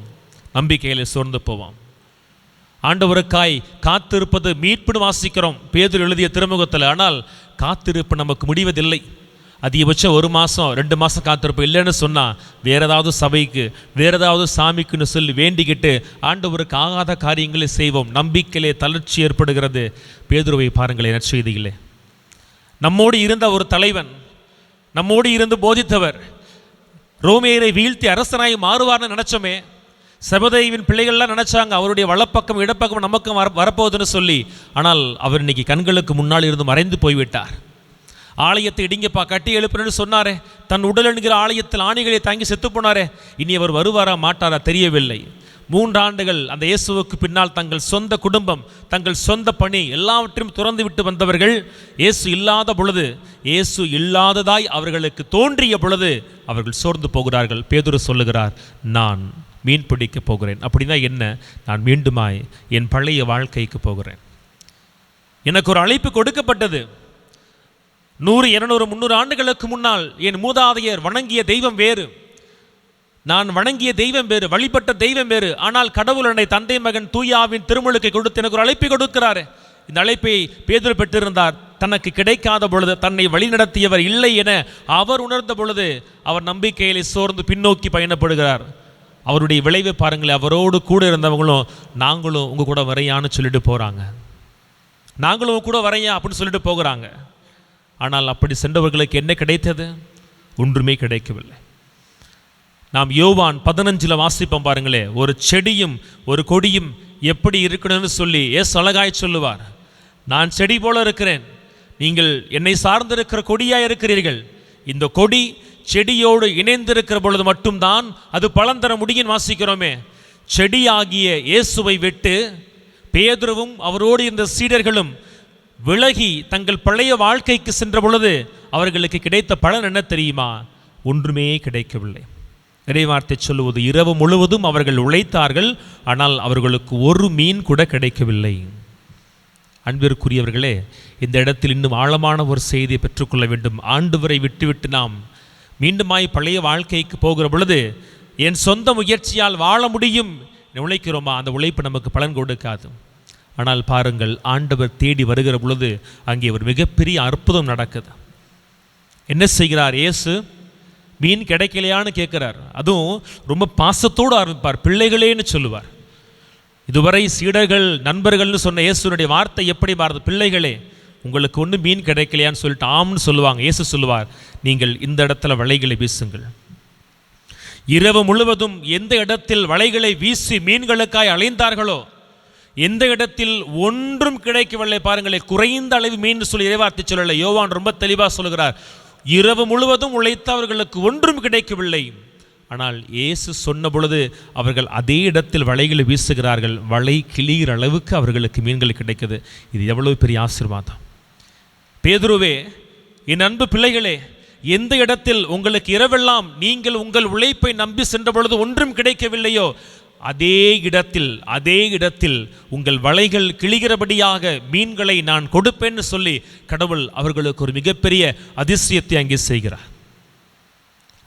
ஆண்டவருக்காய் காத்திருப்பது மீட்புன்னு வாசிக்கிறோம் பேதுரு எழுதிய திருமுகத்தில். ஆனால் காத்திருப்பு நமக்கு முடிவதில்லை. அதிகபட்சம் 1 மாதம் 2 மாதம் காத்திருப்போம். இல்லைன்னு சொன்னால் வேறு ஏதாவது சபைக்கு, வேறு ஏதாவது சாமிக்குன்னு சொல்லி வேண்டிக்கிட்டு ஆண்டவருக்கு ஆகாத காரியங்களை செய்வோம். நம்பிக்கையிலே தளர்ச்சி ஏற்படுகிறது. பேதுருவை பாருங்களேன், நற்செய்தியிலே நம்மோடு இருந்த ஒரு தலைவன், நம்மோடு இருந்து போதித்தவர், ரோமேயரை வீழ்த்தி அரசனாய் மாறுவார்னு நினச்சோமே. செபதேயுவின் பிள்ளைகள்லாம் நினச்சாங்க அவருடைய வலப்பக்கம் இடப்பக்கம் நமக்கும் வரப்போகுதுன்னு சொல்லி. ஆனால் அவர் இன்னைக்கு கண்களுக்கு முன்னால் இருந்து மறைந்து போய்விட்டார். ஆலயத்தை இடிங்கப்பா, கட்டி எழுப்புன்னு சொன்னாரே. தன் உடல் என்கிற ஆலயத்தில் ஆணிகளை தாங்கி செத்து போனாரே. இனி அவர் வருவாரா மாட்டாரா தெரியவில்லை. 3 ஆண்டுகள் அந்த இயேசுவுக்கு பின்னால் தங்கள் சொந்த குடும்பம், தங்கள் சொந்த பணி எல்லாவற்றையும் துறந்து விட்டு வந்தவர்கள் இயேசு இல்லாத பொழுது, இயேசு இல்லாததாய் அவர்களுக்கு தோன்றிய பொழுது அவர்கள் சோர்ந்து போகிறார்கள். பேதுரு சொல்லுகிறார், நான் மீன் பிடிக்க போகிறேன். அப்படின்னா என்ன? நான் மீண்டுமாய் என் பழைய வாழ்க்கைக்கு போகிறேன். எனக்கு ஒரு அழைப்பு கொடுக்கப்பட்டது. 100, 200, 300 ஆண்டுகளுக்கு முன்னால் என் மூதாதையர் வணங்கிய தெய்வம் வேறு, நான் வணங்கிய தெய்வம் வேறு, வழிபட்ட தெய்வம் வேறு. ஆனால் கடவுள் என்னை தந்தை மகன் தூயாவின் திருமுழுக்கை கொடுத்து எனக்கு ஒரு அழைப்பை கொடுக்கிறாரு. இந்த அழைப்பை பேதுரு பெற்றிருந்தார். தனக்கு கிடைக்காத பொழுது, தன்னை வழிநடத்தியவர் இல்லை என அவர் உணர்ந்த பொழுது அவர் நம்பிக்கையிலே சோர்ந்து பின்னோக்கி பயணப்படுகிறார். அவருடைய விளைவை பாருங்களேன். அவரோடு கூட இருந்தவங்களும் நாங்களும் உங்கள் கூட வரையான்னு சொல்லிட்டு போகிறாங்க. நாங்களும் கூட வரையா அப்படின்னு சொல்லிட்டு போகிறாங்க. ஆனால் அப்படி சென்றவர்களுக்கு என்ன கிடைத்தது? ஒன்றுமே கிடைக்கவில்லை. நாம் யோவான் 15 வாசிப்போம் பாருங்களே. ஒரு செடியும் ஒரு கொடியும் எப்படி இருக்கணும்னு சொல்லி ஏசு அழகாய் சொல்லுவார். நான் செடி போல இருக்கிறேன், நீங்கள் என்னை சார்ந்திருக்கிற கொடியாக இருக்கிறீர்கள். இந்த கொடி செடியோடு இணைந்திருக்கிற பொழுது மட்டும்தான் அது பலன் தர முடியும் வாசிக்கிறோமே. செடியாகிய இயேசுவை விட்டு பேதுருவும் அவரோடு இந்த சீடர்களும் விலகி தங்கள் பழைய வாழ்க்கைக்கு சென்ற பொழுது அவர்களுக்கு கிடைத்த பலன் என்ன தெரியுமா? ஒன்றுமே கிடைக்கவில்லை. இறைவார்த்தை சொல்லுவது, இரவு முழுவதும் அவர்கள் உழைத்தார்கள், ஆனால் அவர்களுக்கு ஒரு மீன் கூட கிடைக்கவில்லை. அன்பிற்குரியவர்களே, இந்த இடத்தில் இன்னும் ஆழமான ஒரு செய்தியை பெற்றுக்கொள்ள வேண்டும். ஆண்டவரை விட்டுவிட்டு நாம் மீண்டுமாய் பழைய வாழ்க்கைக்கு போகிற பொழுது என் சொந்த முயற்சியால் வாழ முடியும் உழைக்கிறோமா? அந்த உழைப்பு நமக்கு பலன் கொடுக்காது. ஆனால் பாருங்கள், ஆண்டவர் தேடி வருகிற பொழுது அங்கே ஒரு மிகப்பெரிய அற்புதம் நடக்குது. என்ன செய்கிறார்? இயேசு மீன் கிடைக்கலையான்னு கேட்குறார். அதுவும் ரொம்ப பாசத்தோடு ஆரம்பிப்பார். பிள்ளைகளேன்னு சொல்லுவார். இதுவரை சீடர்கள் நண்பர்கள்னு சொன்ன இயேசுனுடைய வார்த்தை எப்படி மாறுது? பிள்ளைகளே, உங்களுக்கு ஒன்று மீன் கிடைக்கலையான்னு சொல்லிட்டு ஆம்னு சொல்லுவாங்க. இயேசு சொல்லுவார், நீங்கள் இந்த இடத்துல வலைகளை வீசுங்கள். இரவு முழுவதும் எந்த இடத்தில் வலைகளை வீசி மீன்களுக்காய் அலைந்தார்களோ, எந்த இடத்தில் ஒன்றும் கிடைக்கவில்லை. பாருங்களே, குறைந்த அளவு மீன் சொல்லி இறைவார்த்தை சொல்லலை. யோவான் ரொம்ப தெளிவாக சொல்கிறார், இரவு முழுவதும் உழைத்தவர்களுக்கு ஒன்றும் கிடைக்கவில்லை. ஆனால் இயேசு சொன்ன பொழுது அவர்கள் அதே இடத்தில் வலைகளை வீசுகிறார்கள். வலை கிளிகிற அளவுக்கு அவர்களுக்கு மீன்கள் கிடைக்குது. இது எவ்வளவு பெரிய ஆசீர்வாதம்! பேதுருவே, என் அன்பு பிள்ளைகளே, எந்த இடத்தில் உங்களுக்கு இரவெல்லாம் நீங்கள் உங்கள் உழைப்பை நம்பி சென்ற பொழுது ஒன்றும் கிடைக்கவில்லையோ, அதே இடத்தில் உங்கள் வலைகள் கிழிகிறபடியாக மீன்களை நான் கொடுப்பேன்னு சொல்லி கடவுள் அவர்களுக்கு ஒரு மிகப்பெரிய அதிசயத்தை அங்கே செய்கிறார்.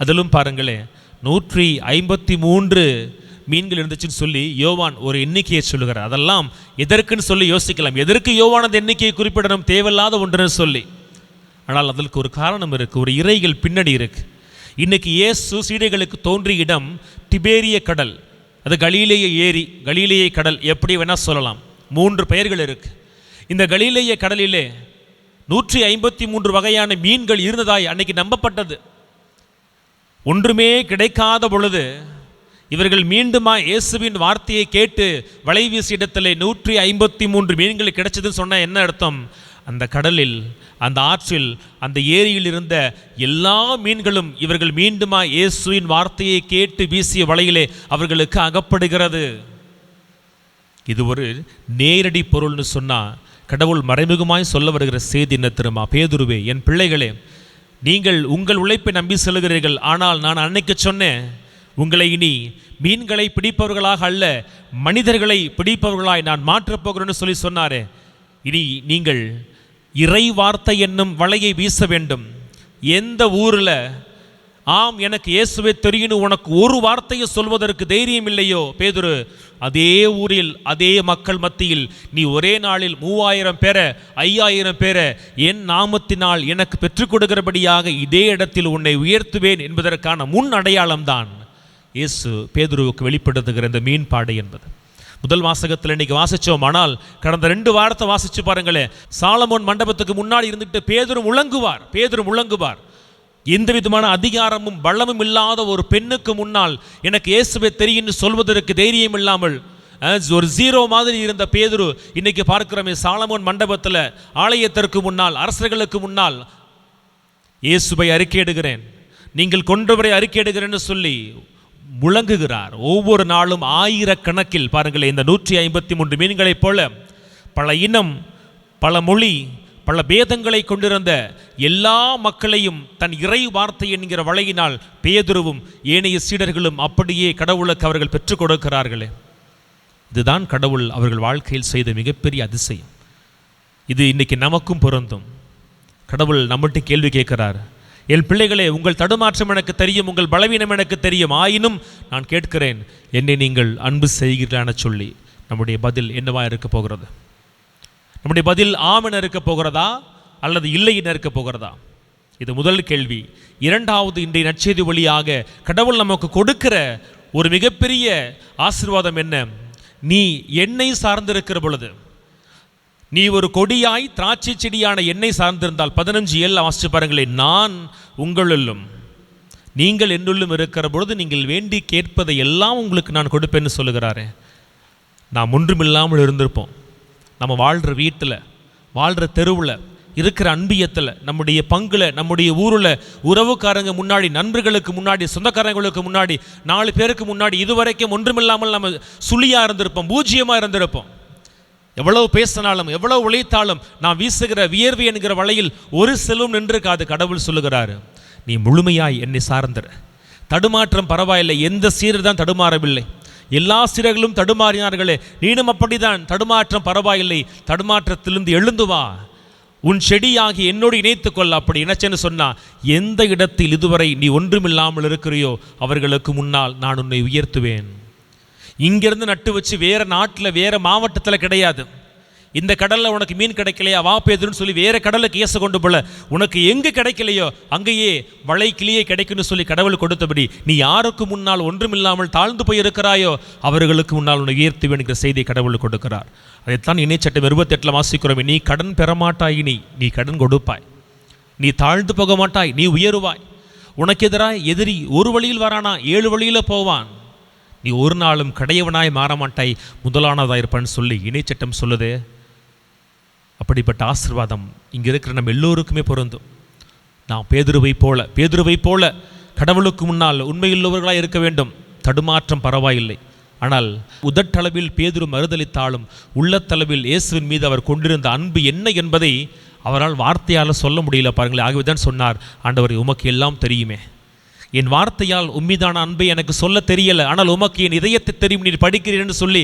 அதிலும் பாருங்களே, 153 மீன்கள் இருந்துச்சுன்னு சொல்லி யோவான் ஒரு எண்ணிக்கையை சொல்லுகிறார். அதெல்லாம் எதற்குன்னு சொல்லி யோசிக்கலாம். எதற்கு யோவான் அந்த எண்ணிக்கையை குறிப்பிடணும்? தேவையில்லாத ஒன்றுன்னு சொல்லி. ஆனால் அதற்கு ஒரு காரணம் இருக்குது, ஒரு இறைகள் பின்னணி இருக்கு. இன்னைக்கு இயேசு சீடைகளுக்கு தோன்றிய இடம் திபேரிய கடல், அது கலிலேய ஏரி, கலிலேய கடல், எப்படி வேணால் சொல்லலாம். 3 பெயர்கள் இருக்கு. இந்த கலிலேய கடலிலே 153 வகையான மீன்கள் இருந்ததாய் அன்னைக்கு நம்பப்பட்டது. ஒன்றுமே கிடைக்காத பொழுது இவர்கள் மீண்டுமா இயேசுவின் வார்த்தையை கேட்டு வலை வீசி இடத்துல 153 மீன்கள் கிடைச்சதுன்னு சொன்னால் என்ன அர்த்தம்? அந்த கடலில், அந்த ஆற்றில், அந்த ஏரியில் இருந்த எல்லா மீன்களும் இவர்கள் மீண்டுமா இயேசுவின் வார்த்தையை கேட்டு வீசிய வலையிலே அவர்களுக்கு அகப்படுகிறது. இது ஒரு நேரடி பொருள்னு சொன்னால் கடவுள் மறைமுகமாய் சொல்ல வருகிற செய்தி என்ன தெரியுமா? பேதுருவே, என் பிள்ளைகளே, நீங்கள் உங்கள் உழைப்பை நம்பி செல்கிறீர்கள். ஆனால் நான் அன்னைக்கு சொன்னேன், உங்களை இனி மீன்களை பிடிப்பவர்களாக அல்ல, மனிதர்களை பிடிப்பவர்களாய் நான் மாற்றப் போகிறேன்னு சொல்லி சொன்னாரே. இனி நீங்கள் இறை வார்த்தை என்னும் வலையை வீச வேண்டும். எந்த ஊரில் ஆம் எனக்கு இயேசுவை தெரியும் உனக்கு ஒரு வார்த்தையை சொல்வதற்கு தைரியம் இல்லையோ பேதுரு, அதே ஊரில் அதே மக்கள் மத்தியில் நீ ஒரே நாளில் 3000 பேரை 5000 பேரை என் நாமத்தினால் எனக்கு பெற்றுக் கொடுக்கிறபடியாக இதே இடத்தில் உன்னை உயர்த்துவேன் என்பதற்கான முன் அடையாளம்தான் இயேசு பேதுருவுக்கு வெளிப்படுத்துகிற இந்த மீன்பாடை என்பது. முதல் வாசகத்தில் இன்னைக்கு வாசித்தோம். ஆனால் கடந்த 2 வாரத்தை வாசிச்சு பாருங்களேன். சாலமோன் மண்டபத்துக்கு முன்னாடி இருந்துட்டு பேதுரு முழங்குவார். எந்த விதமான அதிகாரமும் பலமும் இல்லாத ஒரு பெண்ணுக்கு முன்னால் எனக்கு இயேசுவை தெரியும்னு சொல்வதற்கு தைரியம் இல்லாமல் ஒரு ஜீரோ மாதிரி இருந்த பேதுரு இன்னைக்கு பார்க்கிறோமே, சாலமோன் மண்டபத்தில் ஆலயத்திற்கு முன்னால், அரசர்களுக்கு முன்னால் இயேசுவை அறிக்கையிடுகிறேன், நீங்கள் கொன்றவரை அறிக்கையிடுகிறேன்னு சொல்லி முழங்குகிறார். ஒவ்வொரு நாளும் ஆயிரக்கணக்கில் பாருங்களேன், இந்த 153 மீன்களைப் போல பல இனம், பல மொழி, பல பேதங்களை கொண்டிருந்த எல்லா மக்களையும் தன் இறை வார்த்தை என்கிற வலையினால் பேதுருவும் ஏனைய சீடர்களும் அப்படியே கடவுளுக்கு அவர்கள் பெற்றுக் கொடுக்கிறார்களே. இதுதான் கடவுள் அவர்கள் வாழ்க்கையில் செய்த மிகப்பெரிய அதிசயம். இது இன்னைக்கு நமக்கும் பொருந்தும். கடவுள் நம்மகிட்ட கேள்வி கேட்கிறார், என் பிள்ளைகளே, உங்கள் தடுமாற்றம் எனக்கு தெரியும், உங்கள் பலவீனம் எனக்கு தெரியும், ஆயினும் நான் கேட்கிறேன், என்னை நீங்கள் அன்பு செய்கிறான்னு சொல்லி நம்முடைய பதில் என்னவா இருக்க போகிறது? நம்முடைய பதில் ஆம் என இருக்க போகிறதா அல்லது இல்லை என இருக்க போகிறதா? இது முதல் கேள்வி. இரண்டாவது, இன்றைய நற்செய்தி வழியாக கடவுள் நமக்கு கொடுக்கிற ஒரு மிகப்பெரிய ஆசீர்வாதம் என்ன? நீ என்னை சார்ந்திருக்கிற பொழுது, நீ ஒரு கொடியாய் திராட்சை செடியான என்னை சார்ந்திருந்தால் 15:7 வாசிச்சு பாருங்களேன், நான் உங்களுள்ளும் நீங்கள் என்னுள்ளும் இருக்கிற பொழுது நீங்கள் வேண்டி கேட்பதை எல்லாம் உங்களுக்கு நான் கொடுப்பேன்னு சொல்லுகிறாரே. நாம் ஒன்றுமில்லாமல் இருந்திருப்போம். நம்ம வாழ்கிற வீட்டில், வாழ்கிற தெருவில், இருக்கிற அன்பியத்தில், நம்முடைய பங்கில், நம்முடைய ஊரில், உறவுக்காரங்க முன்னாடி, நண்பர்களுக்கு முன்னாடி, சொந்தக்காரங்களுக்கு முன்னாடி, 4 பேருக்கு முன்னாடி இதுவரைக்கும் ஒன்றுமில்லாமல் நம்ம சுழியாக இருந்திருப்போம், பூஜ்ஜியமாக இருந்திருப்போம். எவ்வளவு பேசினாலும், எவ்வளவு உழைத்தாலும் நாம் வீசுகிற வியர்வை என்கிற வலையில் ஒரு செல்வம் நின்றிருக்காது. கடவுள் சொல்லுகிறாரு, நீ முழுமையாய் என்னை சார்ந்திர. தடுமாற்றம் பரவாயில்லை, எந்த சீரர் தான் தடுமாறவில்லை, எல்லா சீரர்களும் தடுமாறினார்களே, நீனும் அப்படிதான். தடுமாற்றம் பரவாயில்லை, தடுமாற்றத்திலிருந்து எழுந்து வா, உன் செடியாகி என்னோடு இணைத்து கொள்ள. அப்படி இணைச்சேன்னு சொன்னா, எந்த இடத்தில் இதுவரை நீ ஒன்றுமில்லாமல் இருக்கிறியோ அவர்களுக்கு முன்னால் நான் உன்னை உயர்த்துவேன். இங்கிருந்து நட்டு வச்சு வேற நாட்டில், வேற மாவட்டத்தில் கிடையாது. இந்த கடலில் உனக்கு மீன் கிடைக்கலையா, வா பேதுருன்னு சொல்லி வேற கடலுக்கு ஏச கொண்டு போல, உனக்கு எங்கே கிடைக்கலையோ அங்கேயே வலை கிளியே கிடைக்குன்னு சொல்லி கடவுள் கொடுத்தபடி நீ யாருக்கு முன்னால் ஒன்றுமில்லாமல் தாழ்ந்து போயிருக்கிறாயோ அவர்களுக்கு முன்னால் உன்னை உயர்த்துவேன் என்கிற செய்தியை கடவுள் கொடுக்கிறார். அதைத்தான் இணைச்சட்டம் 28 வாசிக்கிறோம். நீ கடன் பெறமாட்டாய், நீ கடன் கொடுப்பாய், நீ தாழ்ந்து போக மாட்டாய், நீ உயருவாய். உனக்கு எதிராய் எதிரி ஒரு வழியில் வரானா 7 வழியில் போவான், நீ ஒரு நாளும் கடையவனாய் மாறமாட்டாய், முதலானதாக இருப்பான்னு சொல்லி இணைச்சட்டம் சொல்லுதே. அப்படிப்பட்ட ஆசீர்வாதம் இங்கே இருக்கிற நம்ம எல்லோருக்குமே பொருந்தும். நாம் பேதுருவை போல கடவுளுக்கு முன்னால் உண்மையுள்ளவர்களாக இருக்க வேண்டும். தடுமாற்றம் பரவாயில்லை, ஆனால் உதட்டளவில் பேதுரு மறுதளித்தாலும் உள்ளத்தளவில் இயேசுவின் மீது அவர் கொண்டிருந்த அன்பு என்ன என்பதை அவரால் வார்த்தையால் சொல்ல முடியல பாருங்களேன். ஆகவே தான் சொன்னார், ஆண்டவரே உமக்கு எல்லாம் தெரியுமே, என் வார்த்தையால் உம்மிதான அன்பை எனக்கு சொல்ல தெரியலை, ஆனால் உமக்கு என் இதயத்தை தெரியும், நீர் படிக்கிறீன்னு சொல்லி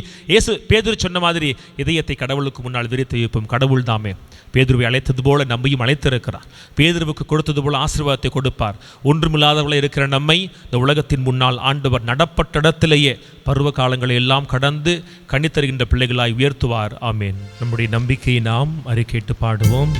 பேதுரு சொன்ன மாதிரி இதயத்தை கடவுளுக்கு முன்னால் விரித்து வைப்போம். கடவுள் தாமே பேதுருவை அழைத்தது போல நம்மையும் அழைத்திருக்கிறார். பேதுருவுக்கு கொடுத்தது போல ஆசீர்வாதத்தை கொடுப்பார். ஒன்றுமில்லாதவளை இருக்கிற நம்மை இந்த உலகத்தின் முன்னால் ஆண்டவர் நடப்பட்ட இடத்திலேயே பருவ காலங்களை எல்லாம் கடந்து கனித்தருகின்ற பிள்ளைகளாய் உயர்த்துவார். ஆமேன். நம்முடைய நம்பிக்கையை நாம் அறிக்கையிட்டு பாடுவோம்.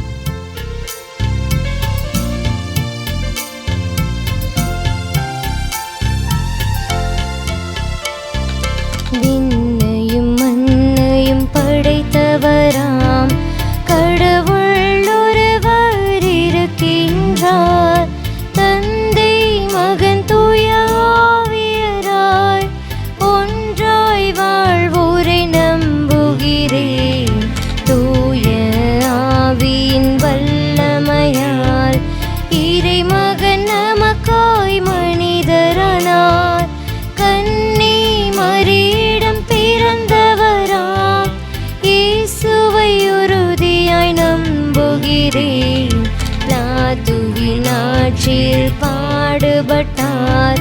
விண்ணையும் மண்ணையும் படைத்தவராம் கடவுள் ஒருவர் இருக்கின்றார், தந்தை மகன் தூய ஆவியராய் பூமியில் பாடுபட்டார்,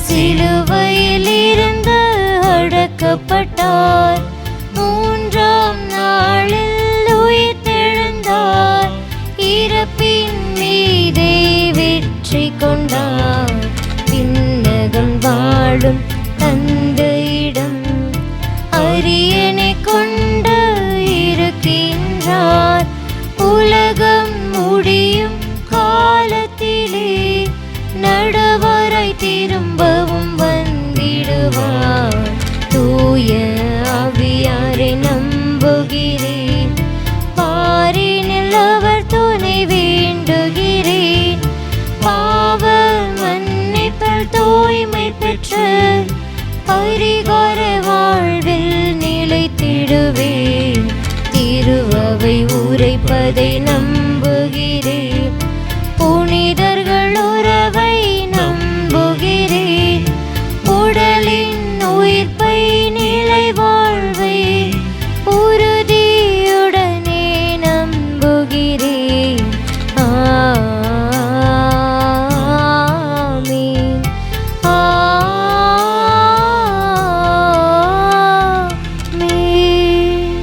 சிலுவையில் இருந்து அடக்கப்பட்டார், மூன்றாம் நாளில் உயிர்த்தெழுந்தார், இறப்பின் மீதே வெற்றி கொண்டார். விண்ணகம் வாழும் தந்தையிடம் அரியணை கொண்டு இருக்கின்றார், உலகம் முடியும் காலத்திலே நடுவராய் திரும்பவும் வந்திடுவார். தூய ஆவியாரை நம்புகிறேன், பாரினில் அவர் துணை வேண்டுகிறேன், பாவ மன்னிப்பால் தூய்மை பெற்று பரிகார வாழ்வில் நிலைத்திடுவேன். திருவவை உரைப்பதை நம்புகிறேன், புனிதர்கள் உறவை நம்புகிறேன், உடலின் உயிர்ப்பை நிலை வாழ்வை உறுதியுடனே நம்புகிறேன். ஆமென். ஆமென்.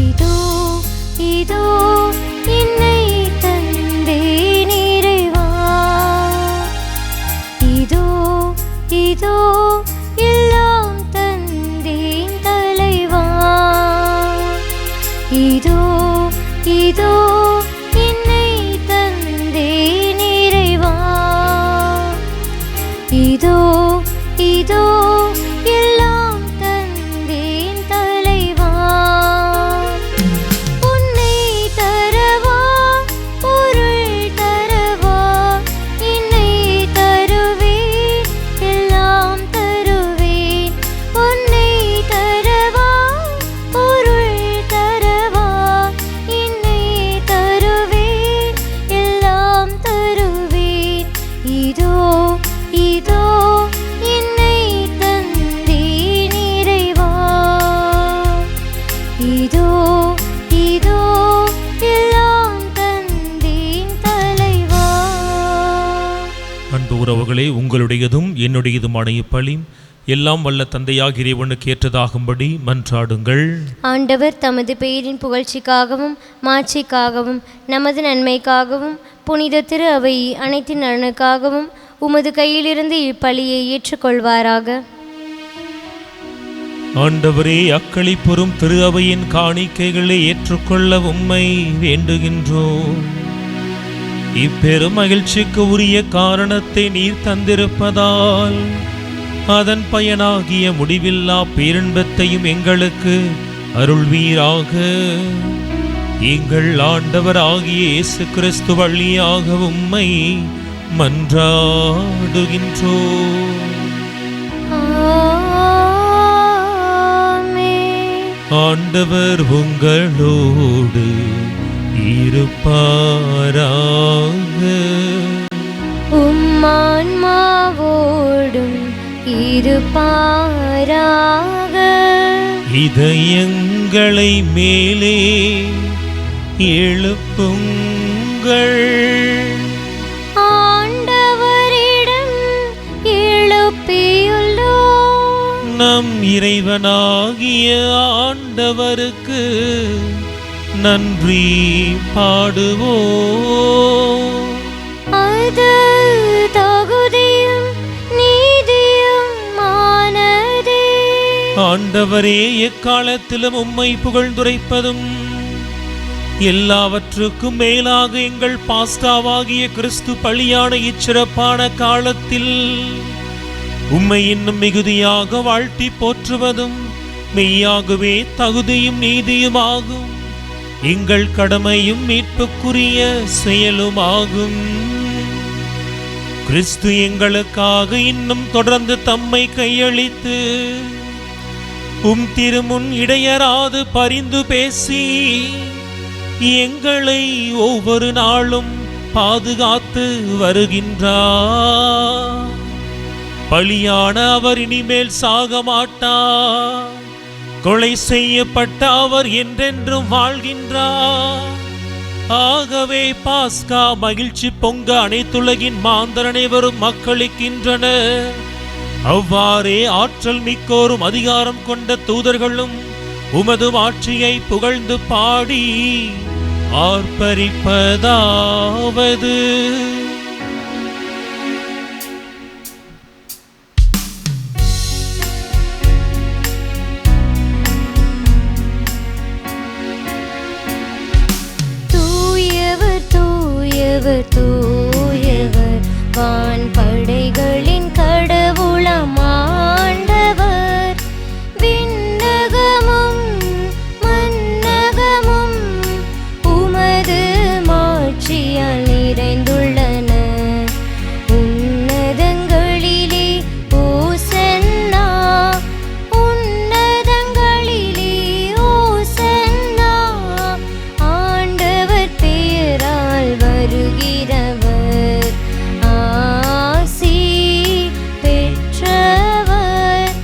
இதோ இதோ என்னை தந்தேன் இறைவா, இதோ இதோ எல்லாம் தந்தேன் தலைவா, இதோ இதோ என்னை தந்தேன் இறைவா, இதோ இதோ எல்லாம் தந்தேன் தலைவா. உன்னை தரவா பொருள் தரவா, என்னை தருவேன் எல்லாம் தருவேன். உன்னை தரவா பொருள் தரவா, என்னை தருவேன் எல்லாம் தருவேன். இதோ இதோ என்னை தந்தேன் இறைவா, இதோ இதோ எல்லாம் தந்தேன் தலைவா. அன்பு உறவுகளே, உங்களுடையதும் என்னுடையதுமான இப்பலி எல்லாம் வல்ல தந்தையாக இறைவனுக்கு ஏற்றதாகும்படி மன்றாடுங்கள். ஆண்டவர் தமது பெயரின் புகழ்ச்சிக்காகவும் மாட்சிக்காகவும் நமது நன்மைக்காகவும் புனித திரு அவை அனைத்து நலனுக்காகவும் உமது கையிலிருந்து இப்பலியை ஏற்றுக்கொள்வாராக. ஆண்டவரே, அக்களிப்புறும் திரு அவையின் காணிக்கைகளை ஏற்றுக்கொள்ள உம்மை வேண்டுகின்றோம். இப்பெரும் மகிழ்ச்சிக்கு உரிய காரணத்தை நீர் தந்திருப்பதால் அதன் பயனாகிய முடிவில்லா பேரின்பத்தையும் எங்களுக்கு அருள்வீராக. எங்கள் ஆண்டவராகிய இயேசு கிறிஸ்து வழியாக உம்மை மன்றாடுகின்றோம். ஆமென். ஆண்டவர் உங்களோடு இருப்பாராக. உம்மான்மாவோடும் இருப்பாராக. இதயங்களை மேலே எழுப்புங்கள், ஆண்டவரிடம் எழுப்பியுள்ளோம். நம் இறைவனாகிய ஆண்டவருக்கு நன்றி பாடுவோம். அது தகுதியும் நீதியுமானதே. ஆண்டவரே, எக்காலத்திலும் உம்மை புகழ்ந்துரைப்பதும் எல்லாவற்றுக்கும் மேலாக எங்கள் பாஸ்காவாகிய கிறிஸ்து பலியான இச்சிறப்பான காலத்தில் உம்மை இன்னும் மிகுதியாக வாழ்த்தி போற்றுவதும் மெய்யாகவே தகுதியும் நீதியுமாகும், எங்கள் கடமையும் மீட்புக்குரிய செயலுமாகும். கிறிஸ்து எங்களுக்காக இன்னும் தொடர்ந்து தம்மை கையளித்து திருமுன் இடையராது பரிந்து பேசி எங்களை ஒவ்வொரு நாளும் பாதுகாத்து வருகின்றார். பலியான அவர் இனிமேல் சாக மாட்டார். கொலை செய்யப்பட்ட அவர் என்றென்றும் வாழ்கின்றார். ஆகவே பாஸ்கா மகிழ்ச்சி பொங்க அனைத்துலகின் மாந்தர் அனைவரும் மக்களிக்கின்றனர். அவ்வாறே ஆற்றல் மிக்கோரும் அதிகாரம் கொண்ட தூதர்களும் உமது ஆட்சியை புகழ்ந்து பாடி ஆர்ப்பரிப்பதாவது: தூயவர் தூயவர் தூயவர் வான் படைகளின் கடவுளாம் ஆண்டவர். விண்ணகமும் மண்ணகமும் உமது மாட்சியால் நிறைந்துள்ளன. உன்னதங்களிலே ஓசன்னா, உன்னதங்களிலே ஓசன்னா. ஆண்டவர் பெயரால் வருகிறவர் ஆசி பெற்றவர்.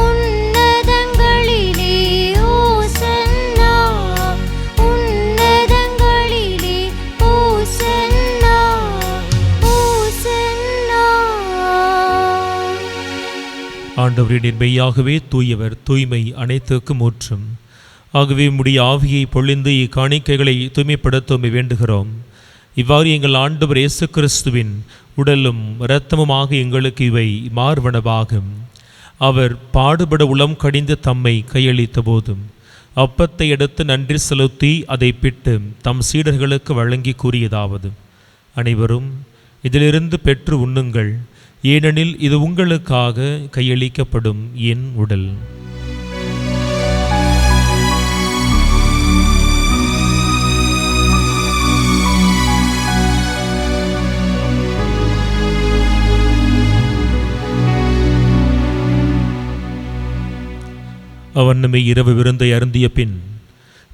உன்னதங்களிலே ஓசன்னா, உன்னதங்களிலே ஓசன்னா, ஓசன்னா. ஆண்டவரின் மெய்யாகவே தூயவர், தூய்மை அனைத்துக்கும் ஊற்றும். ஆகவே உம்முடைய ஆவியை பொழிந்து இக்காணிக்கைகளை தூய்மைப்படுத்த வேண்டுகிறோம். இவ்வாறு எங்கள் ஆண்டவர் இயேசு கிறிஸ்துவின் உடலும் இரத்தமுமாக எங்களுக்கு இவை மார்பனவாகும். அவர் பாடுபட உளம் கடிந்து தம்மை கையளித்த போதும் அப்பத்தை எடுத்து நன்றி செலுத்தி அதை பிட்டு தம் சீடர்களுக்கு வழங்கி கூறியதாவது: அனைவரும் இதிலிருந்து பெற்று உண்ணுங்கள், ஏனெனில் இது உங்களுக்காக கையளிக்கப்படும் என் உடல். அவண்ணமே இரவு விருந்தை அருந்திய பின்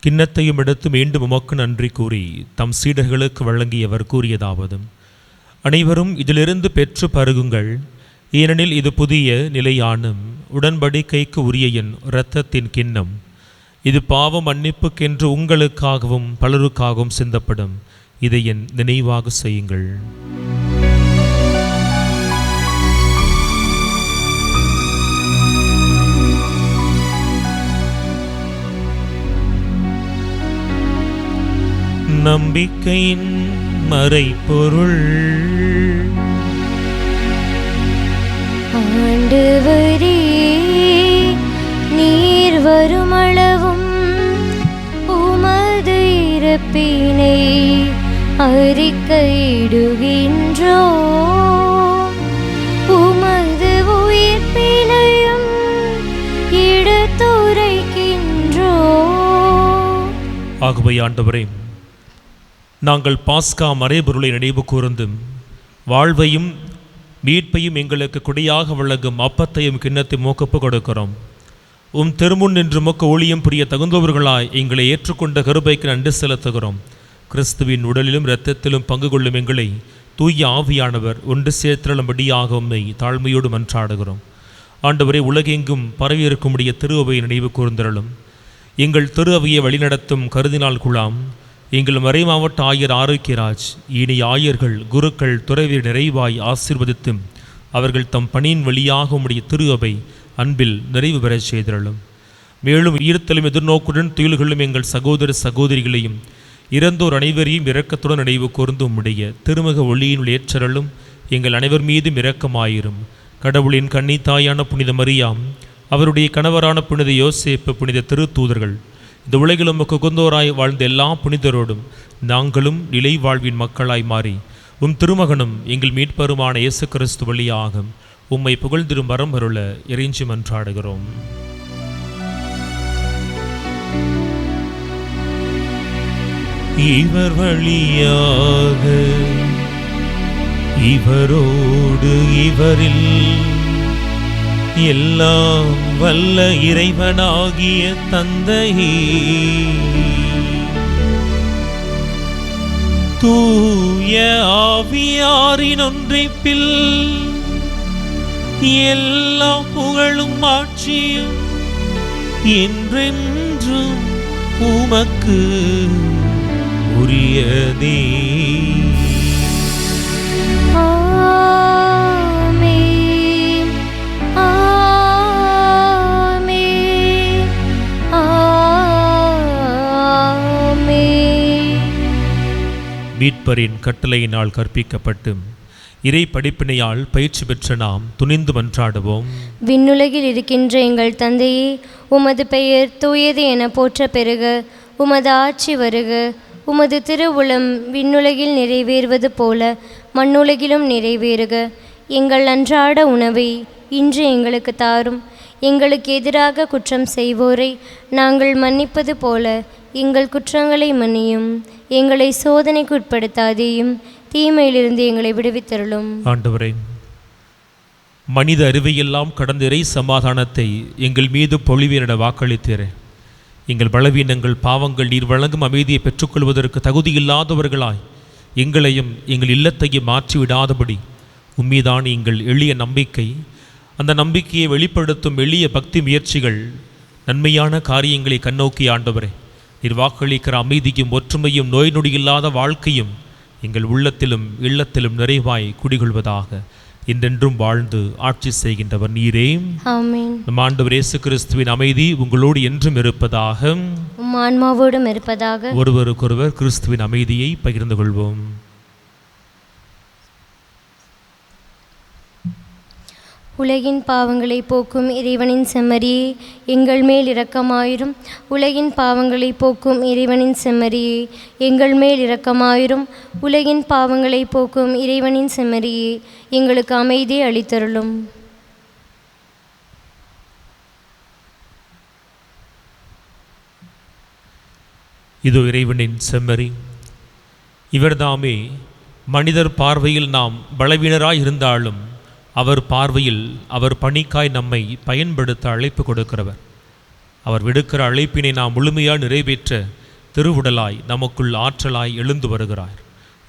கிண்ணத்தையும் எடுத்து மீண்டும் உமக்கு நன்றி கூறி தம் சீடர்களுக்கு வழங்கியவர் கூறியதாவது: அனைவரும் இதிலிருந்து பெற்று பருகுங்கள், ஏனெனில் இது புதிய நிலையான உடன்படிக்கைக்கு உரிய என் இரத்தத்தின் கிண்ணம். இது பாவ மன்னிப்புக்கென்று உங்களுக்காகவும் பலருக்காகவும் சிந்தப்படும். இதை என் நினைவாக செய்யுங்கள். நம்பிக்கையின் மறைபொருள். ஆண்டவரே, நீர் வருமளவும் உமது இறப்பினை அறிக்கையிடுகின்றோம், உமது உயிர்ப்பினையும் எடுத்துரைக்கின்றோம். ஆகவே ஆண்டவரே, நாங்கள் பாஸ்கா மறைபொருளை நினைவு கூர்ந்தும் வாழ்வையும் மீட்பையும் எங்களுக்கு கொடியாக வழங்கும் அப்பத்தையும் கிண்ணத்தையும் மோக்கப்பு கொடுக்கிறோம். உம் திருமுன் நின்று மொக்க ஊழியம் புரிய தகுந்தவர்களாய் எங்களை ஏற்றுக்கொண்ட கருபைக்கு நன்றி செலுத்துகிறோம். கிறிஸ்துவின் உடலிலும் இரத்தத்திலும் பங்கு கொள்ளும் எங்களை தூய ஆவியானவர் ஒன்று சேர்த்தலும்படியாக உம்மை தாழ்மையோடு மன்றாடுகிறோம். ஆண்டவரே, உலகெங்கும் பரவியிருக்கும்படிய திரு அவையை நினைவு கூர்ந்தருளும். எங்கள் திரு அவையை வழிநடத்தும் கருதினால் குழாம், எங்கள் மறைமாவட்ட ஆயர் ஆரோக்கியராஜ், இனிய ஆயர்கள், குருக்கள், துறவியர் நிறைவாய் ஆசீர்வதித்தும் அவர்கள் தம் பணியின் வழியாக உம்முடைய திரு அவை அன்பில் நிறைவு பெறச் செய்திருளும். மேலும் ஈர்த்தலும் எதிர்நோக்குடன் துயில்களும் எங்கள் சகோதர சகோதரிகளையும் இறந்தோர் அனைவரையும் இரக்கத்துடன் நினைவு கூர்ந்து உம்முடைய திருமுக ஒளியினுள் ஏற்றருளும். எங்கள் அனைவர் மீதும் இரக்கமாயிரும். கடவுளின் கன்னித்தாயான புனித மரியாம், அவருடைய கணவரான புனித யோசேப்பு, புனித திருத்தூதர்கள், இந்த உலகில் உமக்கு உகந்தோராய் வாழ்ந்த எல்லா புனிதரோடும் நாங்களும் நிலை வாழ்வின் மக்களாய் மாறி உம் திருமகனும் எங்கள் மீட்பருமான இயேசு கிறிஸ்து வழியாக உம்மை புகழ்ந்திரும் வரம் அருள இறைஞ்சி மன்றாடுகிறோம். இவர் வழியாக இவரோடு இவரில் எல்லாம் வல்ல இறைவனாகிய தந்தையே, தூய ஆவியாரின் ஒன்றிப்பில் எல்லா புகழும் ஆட்சியும் என்றென்றும் உமக்கு உரியதே. ஆமென், ஆமென், ஆமென். மீட்பரின் கட்டளையினால் கற்பிக்கப்பட்டு இறை படிப்பினையால் பயிற்சி பெற்ற நாம் துணிந்து மன்றாடுவோம். விண்ணுலகில் இருக்கின்ற எங்கள் தந்தையே, உமது பெயர் தூயது என போற்ற பெறுக. உமது ஆட்சி வருக. உமது திருவுளம் விண்ணுலகில் நிறைவேறுவது போல மண்ணுலகிலும் நிறைவேறுக. எங்கள் அன்றாட உணவை இன்று எங்களுக்கு தாரும். எங்களுக்கு எதிராக குற்றம் செய்வோரை நாங்கள் மன்னிப்பது போல எங்கள் குற்றங்களை மன்னியும். எங்களை சோதனைக்கு உட்படுத்தாதேயும், தீமையிலிருந்து எங்களை விடுவித்தருளும். ஆண்டவரே, மனித அறிவையெல்லாம் கடந்த இறை சமாதானத்தை எங்கள் மீது பொழிவீரென வாக்களித்தீரே. எங்கள் பலவீனங்கள் பாவங்கள் நீர் வழங்கும் அமைதியை பெற்றுக்கொள்வதற்கு தகுதியில்லாதவர்களாய் எங்களையும் எங்கள் இல்லத்தையும் மாற்றிவிடாதபடி உம்மீதான எங்கள் எளிய நம்பிக்கை, அந்த நம்பிக்கையை வெளிப்படுத்தும் எளிய பக்தி முயற்சிகள், நன்மையான காரியங்களை கண்ணோக்கி ஆண்டவரே, நீர் வாக்களிக்கிற அமைதியும் ஒற்றுமையும் நோய் நொடியில்லாத வாழ்க்கையும் எங்கள் உள்ளத்திலும் இல்லத்திலும் நிறைவாய் குடிகொள்வதாக. என்றென்றும் வாழ்ந்து ஆட்சி செய்கின்றவர் நீரே. ஆமென். நம் ஆண்டவர் இயேசு கிறிஸ்துவின் அமைதி உங்களோடு என்றும் இருப்பதாக. உம் ஆன்மாவோடும் இருப்பதாக. ஒருவருக்கொருவர் கிறிஸ்துவின் அமைதியை பகிர்ந்து கொள்வோம். உலகின் பாவங்களை போக்கும் இறைவனின் செம்மறியே, எங்கள் மேல் இரக்கமாயிரும். உலகின் பாவங்களை போக்கும் இறைவனின் செம்மறியே, எங்கள் மேல் இரக்கமாயிரும். உலகின் பாவங்களை போக்கும் இறைவனின் செம்மறியே, எங்களுக்கு அமைதியை அளித்தருளும். இதோ இறைவனின் செம்மறி. இவர்தாமே மனிதர் பார்வையில் நாம் பலவீனராய் இருந்தாலும் அவர் பார்வையில் அவர் பணிக்காய் நம்மை பயன்படுத்த அழைப்பு கொடுக்கிறவர். அவர் விடுக்கிற அழைப்பினை நாம் முழுமையாக நிறைவேற்ற திருவுடலாய் நமக்குள் ஆற்றலாய் எழுந்து வருகிறார்.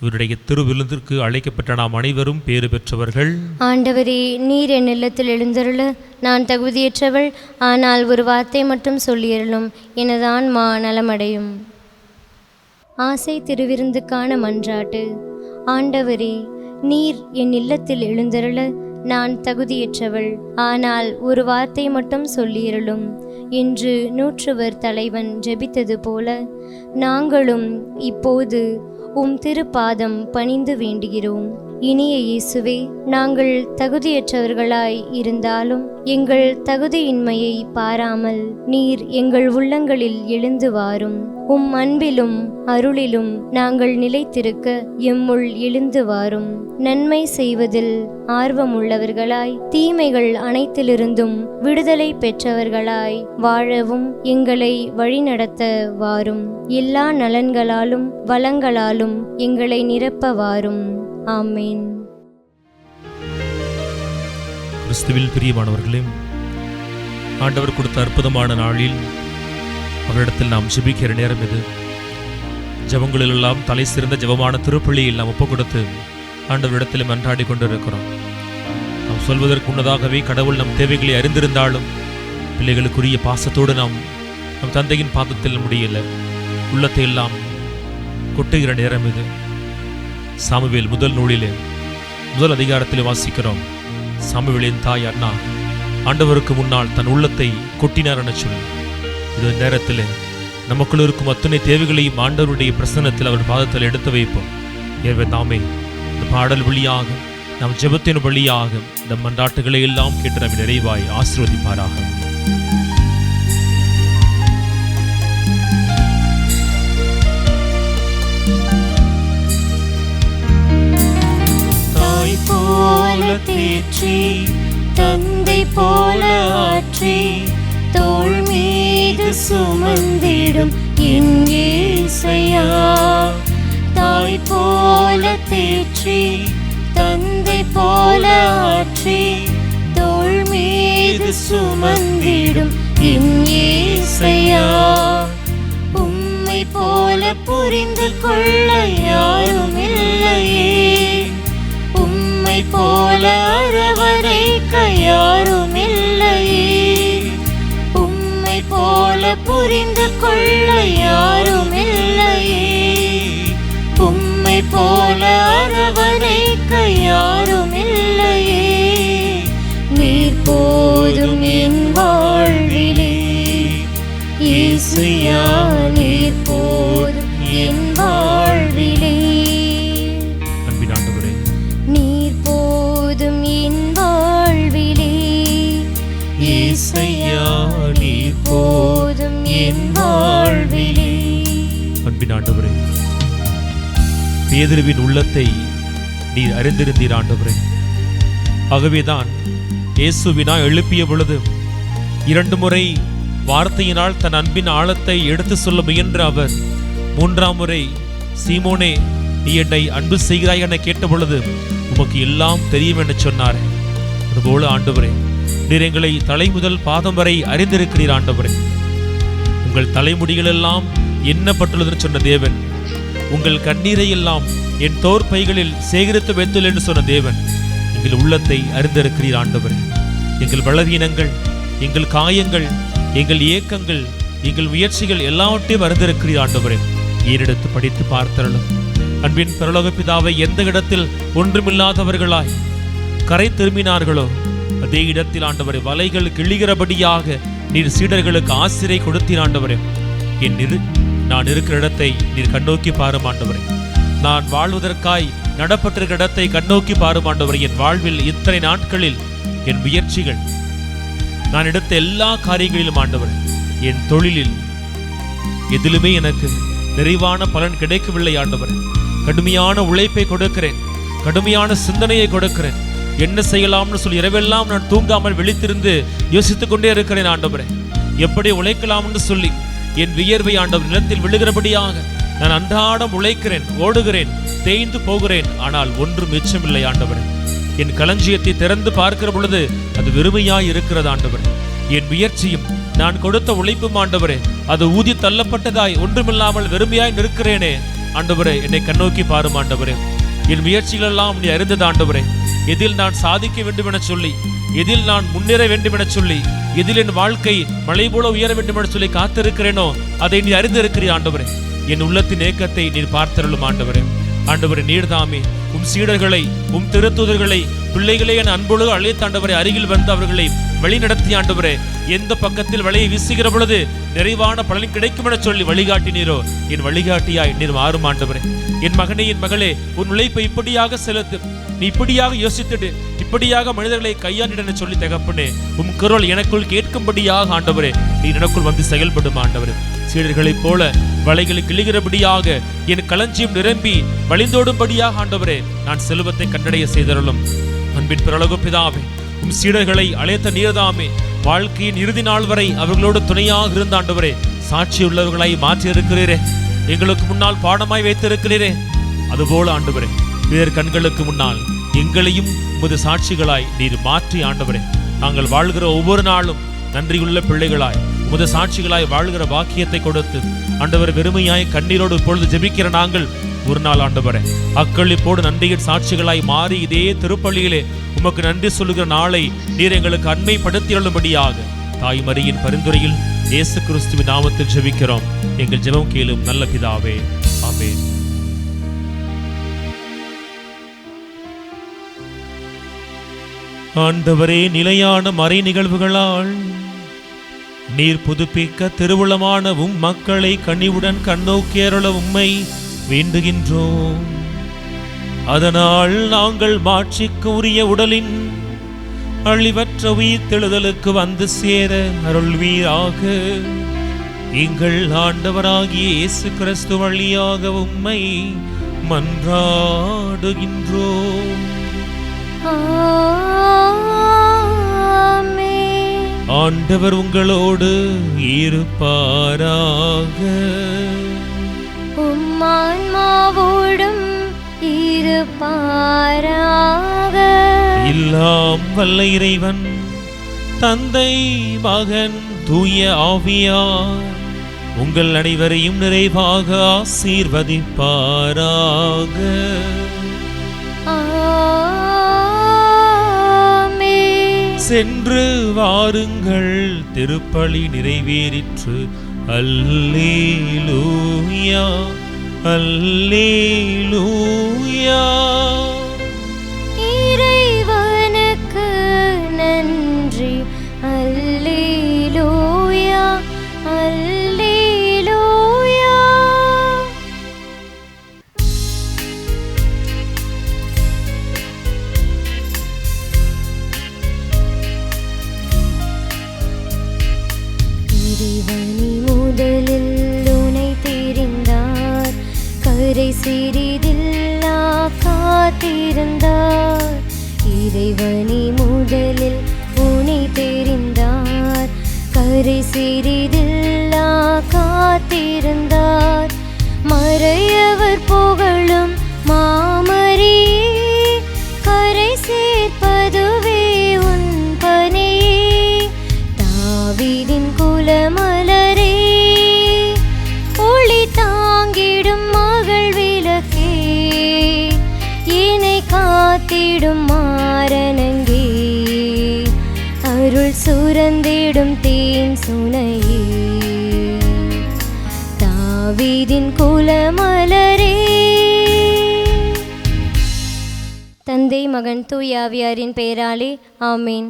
இவருடைய திருவிருந்திற்கு அழைக்கப்பட்ட நாம் அனைவரும் பேறு பெற்றவர்கள். ஆண்டவரே, நீர் என் இல்லத்தில் எழுந்தருள நான் தகுதியற்றவள். ஆனால் ஒரு வார்த்தை மட்டும் சொல்லியருளும், எனது ஆன்மா நலமடையும். ஆசை திருவிருந்துக்கான மன்றாட்டு. ஆண்டவரே, நீர் என் இல்லத்தில் எழுந்தருள நான் தகுதியற்றவள். ஆனால் ஒரு வார்த்தை மட்டும் சொல்லியருளும் என்று நூற்றுவர் தலைவன் ஜெபித்தது போல நாங்களும் இப்போது உம் திருப்பாதம் பணிந்து வேண்டுகிறோம். இனிய இயேசுவே, நாங்கள் தகுதியற்றவர்களாய் இருந்தாலும் எங்கள் தகுதியின்மையை பாராமல் நீர் எங்கள் உள்ளங்களில் எழுந்து வாரும். உம் அன்பிலும் அருளிலும் நாங்கள் நிலைத்திருக்க எம்முள் எழுந்து வாரும். நன்மை செய்வதில் ஆர்வமுள்ளவர்களாய் தீமைகள் அனைத்திலிருந்தும் விடுதலை பெற்றவர்களாய் வாழவும் எங்களை வழிநடத்த வாரும். எல்லா நலன்களாலும் வளங்களாலும் எங்களை நிரப்ப வாரும். ஆமென். கிறிஸ்துவில் பிரியமானவர்களே, ஆண்டவர் கொடுத்த அற்புதமான நாளில் அவரிடத்தில் நாம் ஜெபிக்கிற நேரம் இது. ஜெபங்களிலெல்லாம் தலை சிறந்த ஜெபமான திருப்பலியில் நாம் ஒப்பு கொடுத்து ஆண்டவரிடத்தில் மன்றாடி கொண்டிருக்கிறோம். நாம் சொல்வதற்கு முன்னதாகவே கடவுள் நம் தேவைகளை அறிந்திருந்தாலும் பிள்ளைகளுக்குரிய பாசத்தோடு நம் தந்தையின் பாதத்தில் முடியல உள்ளத்தை எல்லாம் கொட்டுகிற நேரம் இது. சாமுவேல் முதல் நூலிலே முதல் அதிகாரத்தில் வாசிக்கிறோம். சாமுவேலின் தாய் அண்ணா ஆண்டவருக்கு முன்னால் தன் உள்ளத்தை கொட்டினார் என சொல்லி, இது நேரத்தில் நமக்குள் இருக்கும் அத்தனை தேவைகளையும் ஆண்டவருடைய பிரசன்னத்தில் அவர் பாதத்தில் எடுத்து வைப்போம். எனவே நாமே இந்த பாடல் வழியாக நம் ஜெபத்தின் வழியாக இந்த மன்றாட்டுகளை எல்லாம் கேட்டு நம்மை நிறைவாய் ஆசீர்வதிப்பாராக. தாய் போல தேற்றி தந்தை போல ஆற்றி தோள் மீது சுமந்திடும் என் இயேசையா. தாய் போல தேற்றி தந்தை போல ஆற்றி தோள் மீது சுமந்திடும் என் இயேசையா. உம்மை போல புரிந்து கொள்ள யாரும் இல்லையே, உம்மை போல அரவணைக்க யாரும் இல்லையே, உம்மை போல புரிந்து கொள்ள யாரும் இல்லையே, உம்மை போல அரவணைக்க யாரும் இல்லையே. நீர் போதும் என் வாழ்விலே இயேசுயா, நீர் போதும் என் வாழ்விலே. அன்பின் ஆண்டவரே, நீர் போதும் என் வாழ்விலே இயேசுயா, நீர் போதும் என் வாழ்விலே. அன்பின் ஆண்டவரே, பேதுருவின் உள்ளத்தை நீர் அறிந்திருந்தீர் ஆண்டவரே. ஆகவேதான் இயேசுவினா எழுப்பிய பொழுது 2 முறை வார்த்தையினால் தன் அன்பின் ஆழத்தை எடுத்து சொல்ல முயன்ற அவர் 3ஆம் முறை, சீமோனே, நீ என்னை அன்பு செய்கிறாய் என கேட்ட பொழுது உமக்கு எல்லாம் தெரியும் என சொன்னார். அதுபோல ஆண்டவரே, நீர் எங்களை தலை முதல் பாதம் வரை அறிந்திருக்கிறீர் ஆண்டவரே. உங்கள் தலைமுடிகள் எல்லாம் எண்ணப்பட்டுள்ளதுன்னு சொன்ன தேவன், உங்கள் கண்ணீரை எல்லாம் என் தோற்பைகளில் சேகரித்து வைத்துள் என்று சொன்ன தேவன், எங்கள் உள்ளத்தை அறிந்திருக்கிறீர் ஆண்டவரே. எங்கள் பலவீனங்கள், எங்கள் காயங்கள், எங்கள் ஏக்கங்கள், எங்கள் முயற்சிகள் எல்லாவற்றையும் அறிந்திருக்கிறீர் ஆண்டவரே. ஏறெடுத்து படித்து பார்த்தரலும். அன்பின் பரலோக பிதாவை, எந்த இடத்தில் ஒன்றுமில்லாதவர்களாய் கரை திரும்பினார்களோ அதே இடத்தில் ஆண்டவரே வலைகள் கிழிகிறபடியாக நீர் சீடர்களுக்கு ஆசிரியை கொடுத்தீர் ஆண்டவரே. நான் இருக்கிற இடத்தை நீர் கண்ணோக்கி பாரும் ஆண்டவரே. நான் வாழ்வதற்காய் நடப்பட்டிருக்கிற இடத்தை கண்ணோக்கி பாரும் ஆண்டவரே. என் வாழ்வில் இத்தனை நாட்களில் என் முயற்சிகள், நான் எடுத்த எல்லா காரியங்களிலும் ஆண்டவரே, என் தொழிலில் எதிலுமே எனக்கு நிறைவான பலன் கிடைக்கவில்லை ஆண்டவரே. கடுமையான உழைப்பை கொடுக்கிறேன், கடுமையான சிந்தனையை கொடுக்கிறேன். என்ன செய்யலாம்னு சொல்லி இரவெல்லாம் நான் தூங்காமல் விழித்திருந்து யோசித்துக் கொண்டே இருக்கிறேன் ஆண்டவரே. எப்படி உழைக்கலாம்னு சொல்லி என் வியர்வை ஆண்டவர் நிலத்தில் விழுகிறபடியாக நான் அன்றாடம் உழைக்கிறேன், ஓடுகிறேன், தேய்ந்து போகிறேன். ஆனால் ஒன்றும் மிச்சமில்லை ஆண்டவரே. என் களஞ்சியத்தை திறந்து பார்க்கிற பொழுது அது வெறுமையாய் இருக்கிறது ஆண்டவரே. என் முயற்சியும் நான் கொடுத்த உழைப்பும் ஆண்டவரே, அது ஊதி தள்ளப்பட்டதாய் ஒன்றுமில்லாமல் வெறுமையாய் நிற்கிறேனே ஆண்டவரே. என்னை கண்ணோக்கி பாரும் ஆண்டவரே. என் முயற்சிகள் எல்லாம் நீ அறிந்தது ஆண்டவரே. எதில் நான் சாதிக்க வேண்டும் என சொல்லி, எதில் நான் முன்னேற வேண்டும் என சொல்லி, எதில் என் வாழ்க்கை மலை போல உயர வேண்டும் என சொல்லி காத்திருக்கிறேனோ அதை நீ அறிந்திருக்கிறீர் ஆண்டவரே. என் உள்ளத்தின் ஏக்கத்தை நீர் பார்த்தருளும் ஆண்டவரே. ஆண்டவரே, நீர்தாமே உம் சீடர்களை, உம் திருத்தூதர்களை, பிள்ளைகளே என் அன்பொழு அழைத்த ஆண்டவரை அருகில் வந்து அவர்களை வழி நடத்தி ஆண்டவரே, எந்த பக்கத்தில் வலையை வீசுகிற பொழுது நிறைவான பலன் கிடைக்கும் என சொல்லி வழிகாட்டினீரோ என் வழிகாட்டியாய் நீர் மாறும் ஆண்டவரே. என் மகனே, என் மகளே, உன் உழைப்பை இப்படியாக செலுத்து, நீ இப்படியாக யோசித்துடு, இப்படியாக மனிதர்களை கையாண்டிட சொல்லி தகப்பனே, உம் குரல் எனக்குள் கேட்கும்படியாக ஆண்டவரே நீ எனக்குள் வந்து செயல்படும் ஆண்டவரே. சீடர்களைப் போல வலைகளை கிழிகிறபடியாக என் களஞ்சியம் நிரம்பி வழிந்தோடும்படியாக ஆண்டவரே நான் செல்வத்தை கண்டடைய செய்தருளும். அன்பின் பரலோக பிதாவே, உம் சீடர்களை அழைத்த நீர்தாமே வாழ்க்கையின் இறுதி நாள் வரை அவர்களோடு துணையாக இருந்த ஆண்டவரே சாட்சியுள்ளவர்களாய் மாற்றி இருக்கிறீரே, எங்களுக்கு முன்னால் பாடமாய் வைத்திருக்கிறீரே. அதுபோல ஆண்டவரே, பிறர் கண்களுக்கு முன்னால் எங்களையும் உமது சாட்சிகளாய் நீர் மாற்றி ஆண்டவரே, நாங்கள் வாழ்கிற ஒவ்வொரு நாளும் நன்றியுள்ள பிள்ளைகளாய் உமது சாட்சிகளாய் வாழ்கிற பாக்கியத்தை கொடுத்து ஆண்டவர் வெறுமையாய் கண்ணீரோடு இப்பொழுது ஜெபிக்கிற நாங்கள் ஒரு நாள் ஆண்டவரே அக்களிப்போடு நன்றியின் சாட்சிகளாய் மாறி இதே திருப்பள்ளியிலே உமக்கு நன்றி சொல்லுகிற நாளை நீர் எங்களுக்கு அண்மைப்படுத்தியுள்ளபடியாக தாய் மரியின் பரிந்துரையில் இயேசு கிறிஸ்துவின் நாமத்தில் ஜெபிக்கிறோம். எங்கள் ஜெபம் கேளும் நல்ல பிதாவே, ஆமென். ஆண்டவரே, நிலையான மறை நிகழ்வுகளால் நீர் புதுப்பிக்க திருவுளமான உம் மக்களை கனிவுடன் கண்ணோக்கியருள உம்மை வேண்டுகின்றோம். அதனால் நாங்கள் மாட்சிக்கு உரிய உடலின் அழிவற்ற உயிர்த்தெழுதலுக்கு வந்து சேர அருள்வீராக. எங்கள் ஆண்டவராகிய இயேசு கிறிஸ்து வழியாக உம்மை மன்றாடுகின்றோம். ஆண்டவர் உங்களோடு இருப்பாராக. உம் ஆன்மாவோடும் இருப்பாராக. எல்லாம் வல்ல இறைவன் தந்தை, மகன், தூய ஆவியார் உங்கள் அனைவரையும் நிறைவாக ஆசீர்வதிப்பாராக. சென்று வாருங்கள், திருப்பலி நிறைவேறிற்று. அல்லேலூயா, அல்லேலூயா. இறைவனுக்கு நன்றி. அல்லேலூயா, அல்லேலூயா. இறைவனி முதலில் உனை தெரிந்தார், கரை சிறிதில்லா காத்திருந்தார். இறைவனி முதலில் உனை தெரிந்தார், கரை சிறிதில்லா காத்திருந்தார். மறையவர் புகழும் மாமரியே, கரை சேர்ப்பதுவே உன் பணியே. தாவீதின் குலமலரே, ஒளி தாங்கிடும் மகள் விளக்கே, என்னை காத்திடும் மாரணங்கே, அருள் சுரந்திடும் தேன் சுனையே. தாவீதின் குலமலரே. தந்தை, மகன், தூய ஆவியாரின் பெயராலே ஆமேன்.